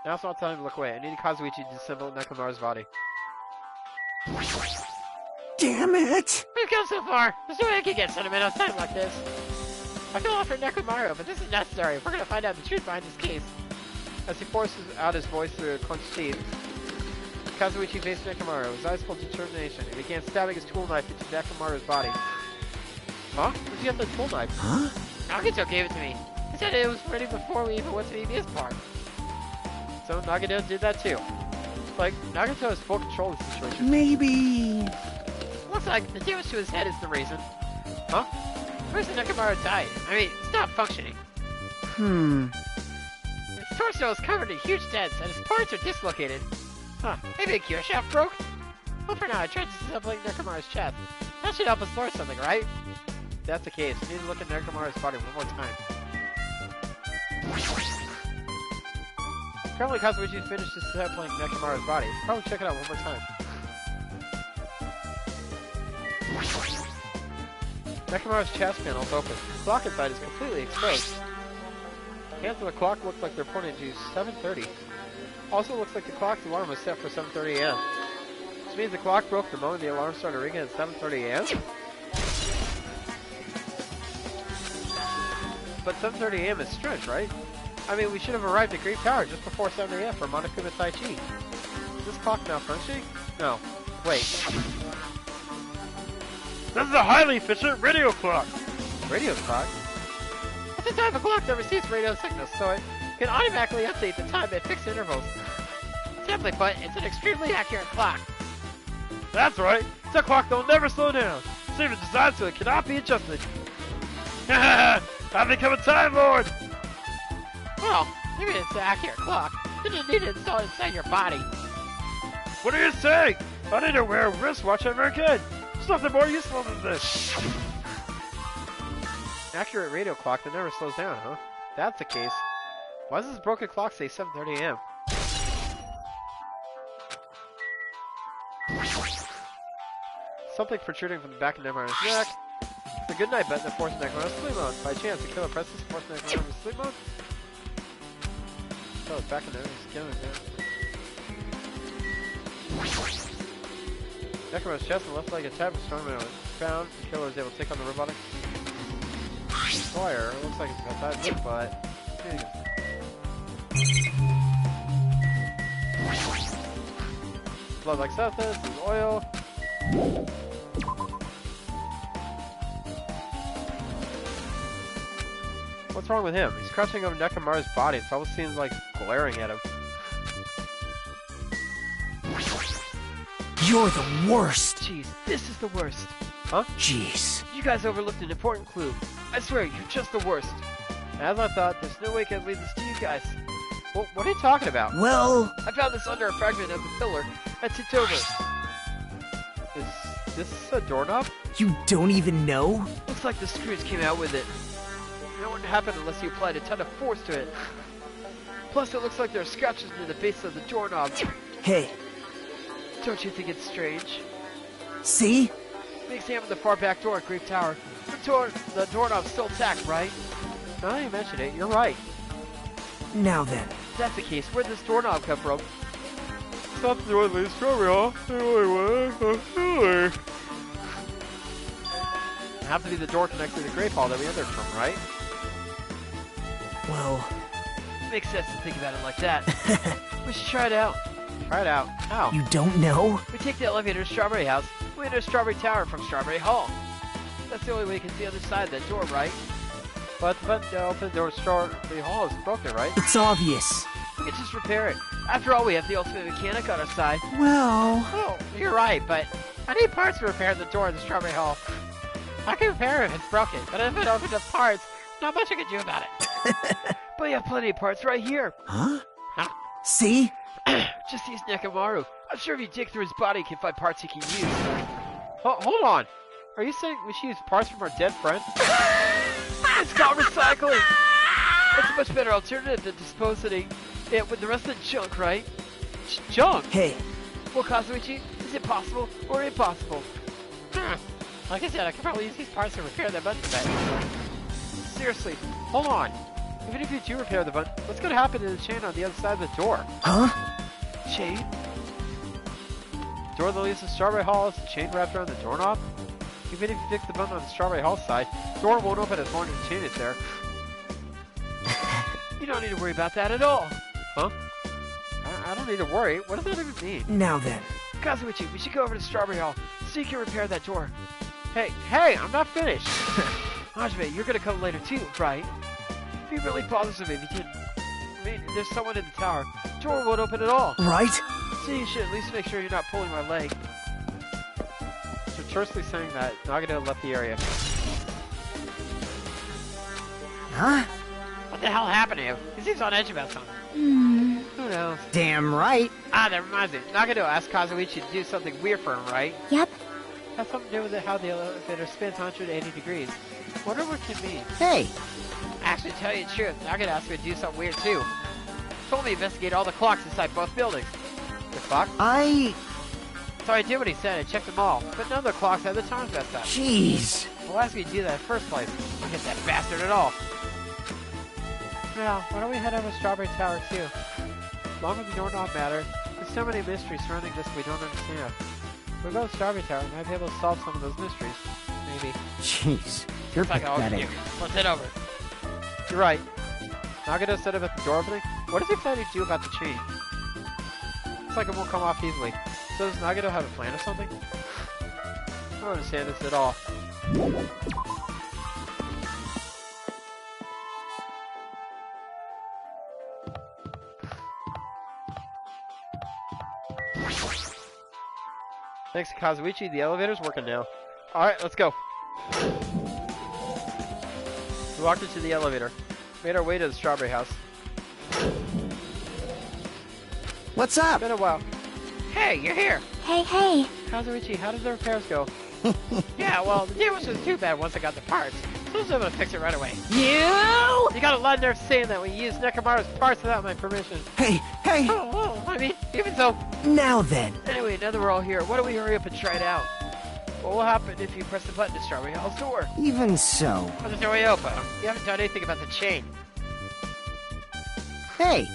Now's not time to look away. I need Kazuichi to disassemble Nekamaru's body. damn it. We've come so far. There's no way I can get sentimental at a time like this. I feel off for Nekamaru, but this is necessary. We're gonna find out the truth behind this case. As he forces out his voice through clenched teeth, Kazuichi faced Nekamaru, his eyes full of determination. He began stabbing his tool knife into Nekamaru's body. Huh? Where'd you get the tool knife? Huh? Nagito gave it to me. He said it was ready before we even went to the EBS part. So Nagito did that too. Like, Nagito has full control of the situation. Maybe. Looks like the damage to his head is the reason. Huh? Where's the Nekamaru died? I mean, stopped functioning. His torso is covered in huge dents, and his parts are dislocated. Huh, maybe a gear shaft broke? Well, for now, I tried disassembling Nekamaru's chest. That should help us learn something, right? If that's the case, we need to look at Nekamaru's body one more time. Apparently Kazuichi finished disassembling Nekamaru's body. Probably check it out one more time. Nekamaru's chest panel is open. The clock inside is completely exposed. Hands on the clock look like they're pointing to 7:30. Also looks like the clock's alarm was set for 7:30 a.m. Which means the clock broke the moment the alarm started ringing at 7:30 a.m. But 7:30 a.m. is strange, right? I mean, we should have arrived at Great Tower just before 7 a.m. for Monokuma Taichi. Is this clock malfunctioning? No. Wait. This is a highly efficient radio clock! Radio clock? It's a type of clock that receives radio signals, so it can automatically update the time at fixed intervals. Simply put, it's an extremely accurate clock. That's right! It's a clock that'll never slow down! It's even designed so it cannot be adjusted! I've become a Time Lord! Well, maybe it's an accurate clock. Then you need to install it inside your body. What are you saying? I need to wear a wristwatch ever again! There's nothing more useful than this! An accurate radio clock that never slows down, huh? If that's the case, why does this broken clock say 7:30 a.m.? something protruding from the back of Never's neck. It's a good night button to force Necro into sleep mode. By chance, the killer presses to force Necro into sleep mode. Oh, it's back in Never's skin again. Necro's chest and left leg attack was strong when it was found. The killer was able to take on the robotic fire. It looks like it's got that look, but blood like substance, and oil. What's wrong with him? He's crouching over Nekomaru's body. It almost seems like glaring at him. You're the worst. Jeez, this is the worst. Huh? Jeez. You guys overlooked an important clue. I swear, you're just the worst. As I thought, there's no way I can lead this to you guys. Well, what are you talking about? Well, I found this under a fragment of the pillar. I tipped over. Is this a doorknob? you don't even know? Looks like the screws came out with it. That wouldn't happen unless you applied a ton of force to it. Plus, it looks like there are scratches near the base of the doorknob. Hey, Don't you think it's strange? see? We examined the far back door at Great Tower. The doorknob's still intact, right? Now that you mention it, you're right. Now then. If that's the case, where'd this doorknob come from? Stop the one least strawberry off. It have to be the door connected to the grape hall that we entered from, right? Well, Makes sense to think about it like that. We should try it out. Try it out. How? you don't know? We take the elevator to Strawberry House. We enter Strawberry Tower from Strawberry Hall. That's the only way you can see the other side of that door, right? But the button to open the door to Strawberry Hall is broken, right? It's obvious. We can just repair it. After all, we have the ultimate mechanic on our side. Well, Oh, you're right, but I need parts to repair the door to Strawberry Hall. I can repair it if it's broken, but if it opens up parts, not much I can do about it. But we have plenty of parts right here. huh? Huh? See? Just use Nekomaru. I'm sure if you dig through his body, you can find parts he can use. Hold on. Are you saying we should use parts from our dead friend? It's called recycling. It's a much better alternative than disposing it with the rest of the junk, right? Junk? Hey, Well, Kazuichi, is it possible or impossible? Like I said, I could probably use these parts to repair that button set. Seriously, Hold on. Even if you do repair the button, what's going to happen to the chain on the other side of the door? huh? chain? Door that leads to Strawberry Hall is a chain wrapped around the doorknob? Even if you fix the button on the Strawberry Hall side, the door won't open as long as the chain is there. You don't need to worry about that at all. Huh? I don't need to worry. What does that even mean? Now then. Kazuichi, we should go over to Strawberry Hall so you can repair that door. Hey, I'm not finished. Hajime, you're gonna come later too, right? It'd be really bothersome if you didn't. I mean, there's someone in the tower. Door won't open at all. Right? So you should at least make sure you're not pulling my leg. So tersely saying that, Nagano left the area. Huh? What the hell happened to you? He seems on edge about something. Who knows? Damn right. Ah, that reminds me. Nagano asked Kazuichi to do something weird for him, right? Yep. Has something to do with how the elevator spins 180 degrees. Wonder what it can mean. Hey, Actually, to tell you the truth, Nagano asked me to do something weird too. Told me to investigate all the clocks inside both buildings. The clock? So I did what he said and checked them all, but none of the clocks had the times messed up. Jeez. Well, asked me to do that in the first place. I hit that bastard at all. Now, why don't we head over to Strawberry Tower too? Long as the doorknob matter, there's so many mysteries surrounding this we don't understand. If we go to Strawberry Tower, we might be able to solve some of those mysteries. Maybe. Jeez. You're Like I always pathetic. do. Let's head over. You're right. Nagano said about the door opening. What does he plan to do about the chain? Looks like it won't come off easily. So does Nagano have a plan or something? I don't understand this at all. Thanks to Kazuichi, the elevator's working now. Alright, let's go. We walked into the elevator. Made our way to the Strawberry House. What's up? Been a while. Hey, you're here! Hey, hey. Kazuichi, how did the repairs go? Yeah, well, the damage wasn't too bad once I got the parts. So I was able to fix it right away. You got a lot of nerve saying that we used Nekomaru's parts without my permission. Hey, hey. Oh, I mean, even so. Now then. Anyway, now that we're all here, why don't we hurry up and try it out? What will happen if you press the button to Strawberry Hall's door? Even so. How does the door open? You haven't done anything about the chain. Hey,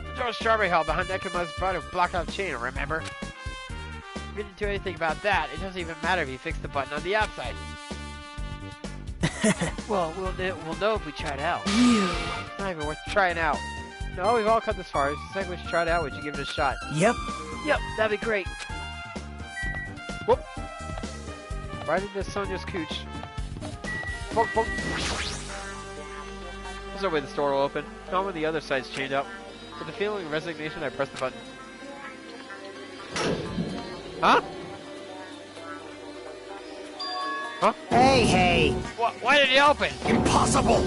The door of Strawberry Hall behind Nekomaru's body will block out the chain, remember? If you didn't do anything about that, it doesn't even matter if you fix the button on the outside. Well, we'll know if we try it out. It's not even worth trying out. No, we've all come this far. It's like we should try it out. Would you give it a shot? yep. Yep, that'd be great. Whoop. Right into Sonia's cooch. Bonk, bonk. There's no way this door will open. Not when the other side's chained up. With a feeling of resignation, I press the button. Huh? Huh? Hey. Why did it open? Impossible!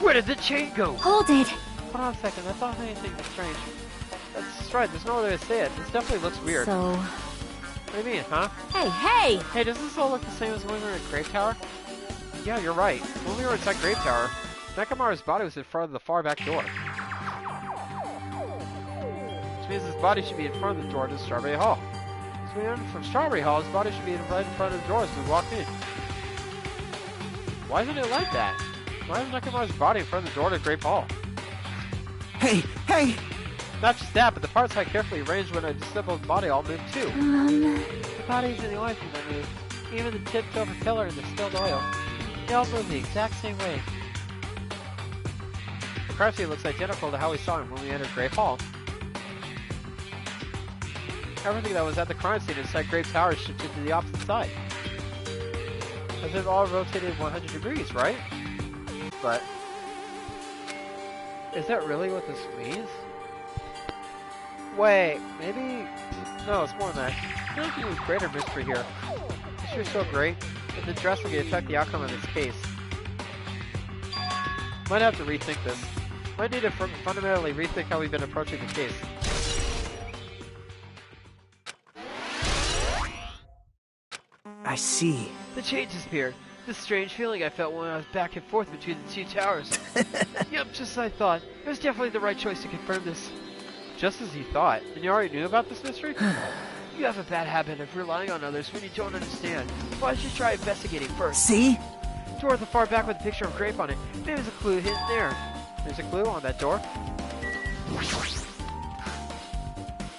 Where did the chain go? Hold it. Hold on a second, I thought anything was strange. That's right, there's no other way to say it. This definitely looks weird. So, What do you mean, huh? hey! Hey, does this all look the same as when we were at Grape Tower? Yeah, you're right. When we were inside Grape Tower, Nekomaru's body was in front of the far back door. Which means his body should be in front of the door to Strawberry Hall. So we entered from Strawberry Hall, his body should be right in front of the door as we walked in. Why isn't it like that? Why is Nekomaru's body in front of the door to Grape Hall? Hey. Not just that, but the parts I carefully arranged when I disassembled the body all moved too. The body isn't the only thing that moved. Even the tipped over pillar and the spilled oil. They all move the exact same way. The crime scene looks identical to how we saw him when we entered Grape Hall. Everything that was at the crime scene inside Grape Tower shifted to the opposite side. As if all rotated 100 degrees, right? But is that really what this means? Wait, maybe... No, it's more than that. I feel like there's a greater mystery here. Mystery's so great, that the drastically affect the outcome of this case. Might have to rethink this. Might need to fundamentally rethink how we've been approaching the case. I see. The chain disappeared. This strange feeling I felt when I was back and forth between the two towers. Yep, just as I thought. It was definitely the right choice to confirm this. Just as you thought. And you already knew about this mystery? You have a bad habit of relying on others when you don't understand. Why don't you try investigating first? See? Door at the far back with a picture of grape on it. Maybe there's a clue hidden there. There's a clue on that door.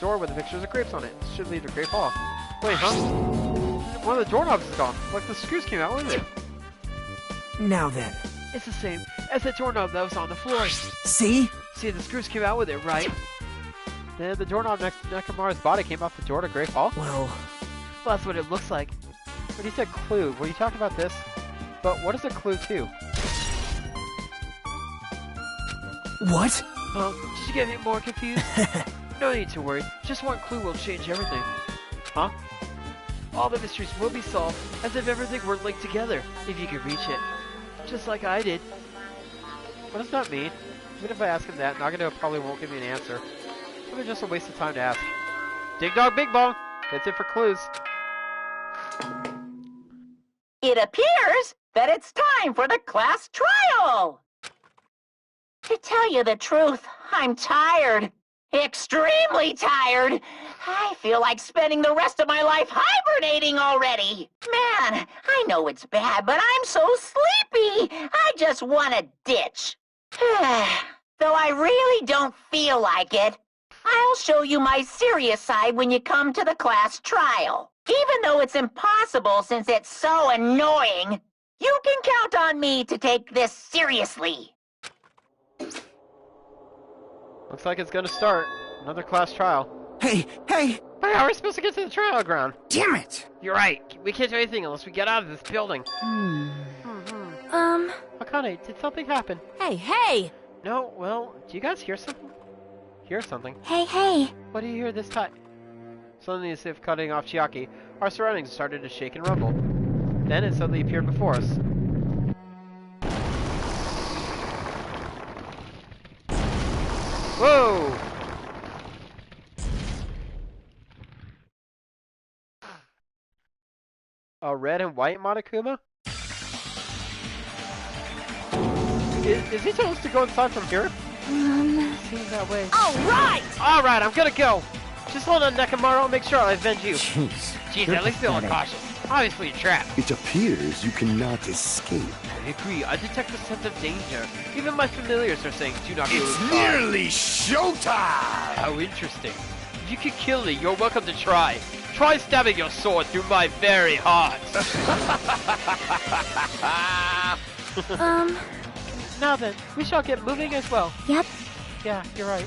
Door with a picture of grapes on it. Should lead to Grape Hall. Wait, huh? One of the doorknobs is gone. Like the screws came out with it. Now then. It's the same as the doorknob that was on the floor. See? See, the screws came out with it, right? Then the doorknob next to Nekomaru's body came off the door to Grape Hall. Well, That's what it looks like. When you said clue, were you talking about this? But what is a clue to? what? Did you get any more confused? No need to worry. Just one clue will change everything. Huh? All the mysteries will be solved as if everything were linked together, if you could reach it. Just like I did. What does that mean? Even if I ask him that, Nagano probably won't give me an answer. Probably just a waste of time to ask. Ding dong, bing bong! That's it for clues. It appears that it's time for the class trial! To tell you the truth, I'm tired. Extremely tired. I feel like spending the rest of my life hibernating already. Man, I know it's bad, but I'm so sleepy. I just want to ditch. Though I really don't feel like it. I'll show you my serious side when you come to the class trial. Even though it's impossible since it's so annoying, you can count on me to take this seriously. Looks like it's gonna start. Another class trial. Hey! But how are we supposed to get to the trial ground? Damn it! You're right. We can't do anything unless we get out of this building. Akane, did something happen? Hey! No, well, do you guys hear something? Hear something? Hey! What do you hear this time? Suddenly, as if cutting off Chiaki, our surroundings started to shake and rumble. Then it suddenly appeared before us. Whoa! A red and white Monokuma? Is he telling us to go inside from here? Seems that way. Alright! Alright, I'm gonna go! Just hold on, Nekomaru, I'll make sure I avenge you. Jeez. Jeez, You're at least be a little pathetic. cautious. Obviously a trap. It appears you cannot escape. I agree. I detect a sense of danger. Even my familiars are saying, do not go It's inside. nearly showtime! How interesting. If you can kill me, you're welcome to try. Try stabbing your sword through my very heart. Now then, we shall get moving as well. Yep. Yeah, you're right.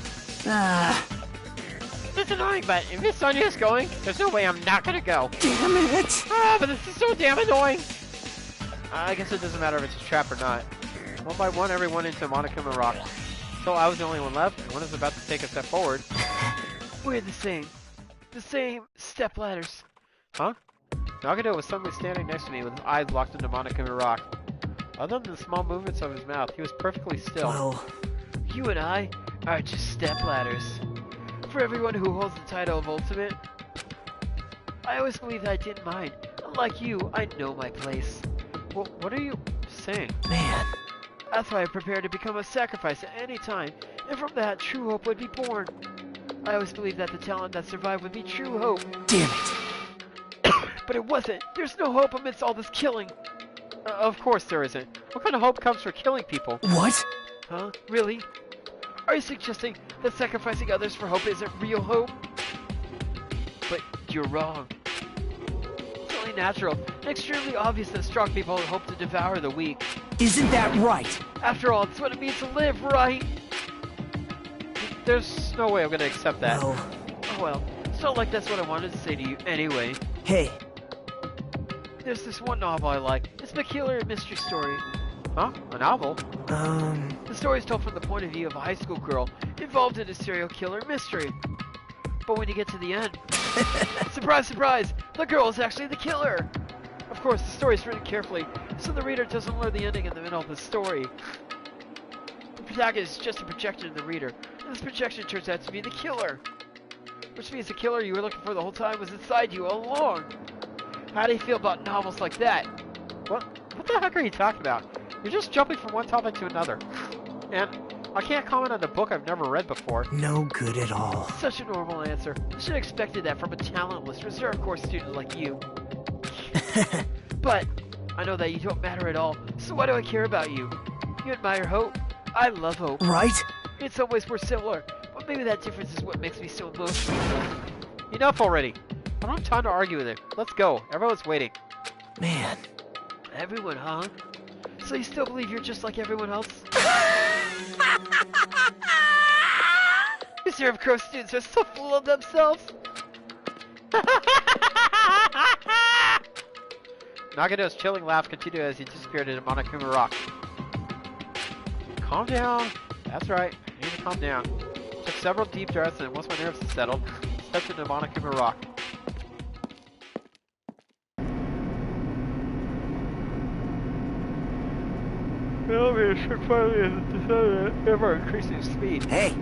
It's annoying, but if Miss Sonia's going, there's no way I'm not gonna go. Damn it! Ah, but this is so damn annoying. I guess it doesn't matter if it's a trap or not. One by one, everyone into Monokuma Rock. So I was the only one left, and one is about to take a step forward. We're the same. The same step ladders. Huh? Nagano was suddenly standing next to me with his eyes locked into Monokuma Rock. Other than the small movements of his mouth, he was perfectly still. Well, You and I are just step ladders. For everyone who holds the title of Ultimate, I always believed I didn't mind. Unlike you, I know my place. Well, what are you saying? man. That's why I prepared to become a sacrifice at any time, and from that, true hope would be born. I always believed that the talent that survived would be true hope. Damn it. But it wasn't. There's no hope amidst all this killing. Of course there isn't. What kind of hope comes for killing people? What? Huh? Really? Are you suggesting that sacrificing others for hope isn't real hope? But you're wrong. It's only natural and extremely obvious that strong people hope to devour the weak. Isn't that right? After all, it's what it means to live, right? There's no way I'm gonna accept that. Well, Oh well, it's not like that's what I wanted to say to you anyway. hey, There's this one novel I like. It's a peculiar mystery story. Huh? A novel? The story is told from the point of view of a high school girl involved in a serial killer mystery. But when you get to the end, surprise, surprise, the girl is actually the killer. Of course, the story is written carefully, so the reader doesn't learn the ending in the middle of the story. The protagonist is just a projection in the reader, and this projection turns out to be the killer. Which means the killer you were looking for the whole time was inside you all along. How do you feel about novels like that? What the heck are you talking about? You're just jumping from one topic to another. And I can't comment on a book I've never read before. no good at all. Such a normal answer. I should have expected that from a talentless reserve course student like you. But I know that you don't matter at all, so why do I care about you? You admire hope. I love hope. Right? In some ways we're similar, but maybe that difference is what makes me so emotional. Enough already. I don't have time to argue with it. Let's go. Everyone's waiting. Man. Everyone, huh? So you still believe you're just like everyone else? Reserve Crow students are so full of themselves. Nagano's chilling laugh continued as he disappeared into Monokuma Rock. Calm down. That's right. I need to calm down. Took several deep breaths, and once my nerves had settled, stepped into Monokuma Rock. The elevator shook finally as it descended ever increasing speed. Hey,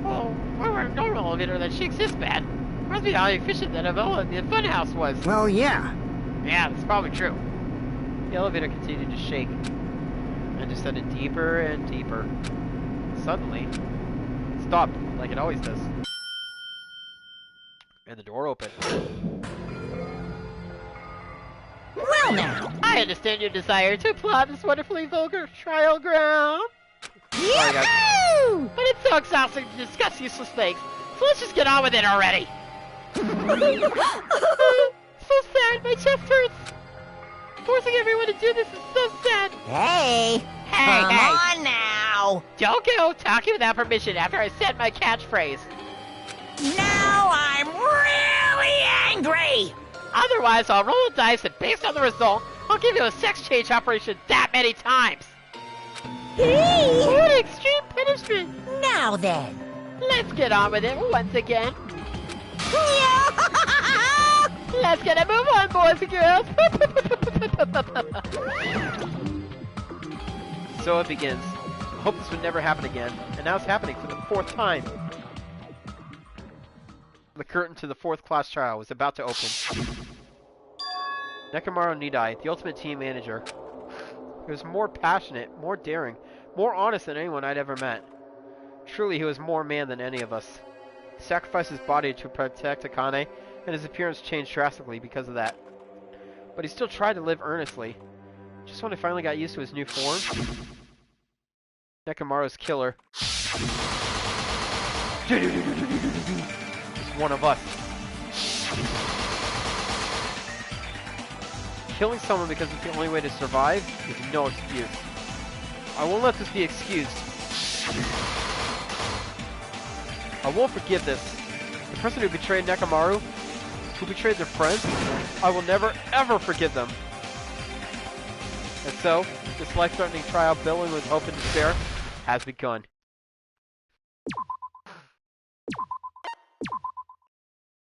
Oh, why were a normal elevator that shakes this bad? Must be how efficient that Avella in the funhouse was. well, yeah. Yeah, that's probably true. The elevator continued to shake and descended deeper and deeper. Suddenly, it stopped like it always does. And the door opened. Well now. I understand your desire to plot this wonderfully vulgar trial ground. Sorry, guys. Yahoo! But it's so exhausting to discuss useless things, so let's just get on with it already. So sad, my chest hurts. Forcing everyone to do this is so sad. Hey, Hey, come hey. on now. Don't go talking without permission after I said my catchphrase. Now I'm really angry. Otherwise, I'll roll a dice and based on the result, I'll give you a sex change operation that many times. What extreme punishment. Now then. Let's get on with it once again. Let's get a move on, boys and girls. So it begins. I hope this would never happen again, and now it's happening for the fourth time. The curtain to the fourth class trial was about to open. Nekomaru Nidai, the ultimate team manager, he was more passionate, more daring, more honest than anyone I'd ever met. Truly, he was more man than any of us. He sacrificed his body to protect Akane, and his appearance changed drastically because of that. But he still tried to live earnestly. Just when he finally got used to his new form, Nekomaru's killer is one of us. Killing someone because it's the only way to survive is no excuse. I won't let this be excused. I won't forgive this. The person who betrayed Nekomaru, who betrayed their friends, I will never ever forgive them. And so, this life-threatening trial billowing with hope and despair has begun.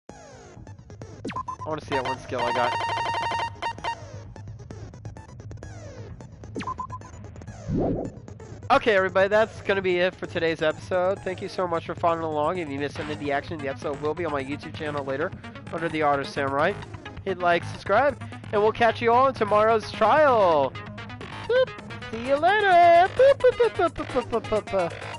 I want to see that one skill I got. Okay, everybody, that's going to be it for today's episode. Thank you so much for following along. If you missed any of the action, the episode will be on my YouTube channel later under the Art of Samurai. Hit like, subscribe, and we'll catch you all in tomorrow's trial. Boop. See you later. Boop, boop, boop, boop, boop, boop, boop, boop.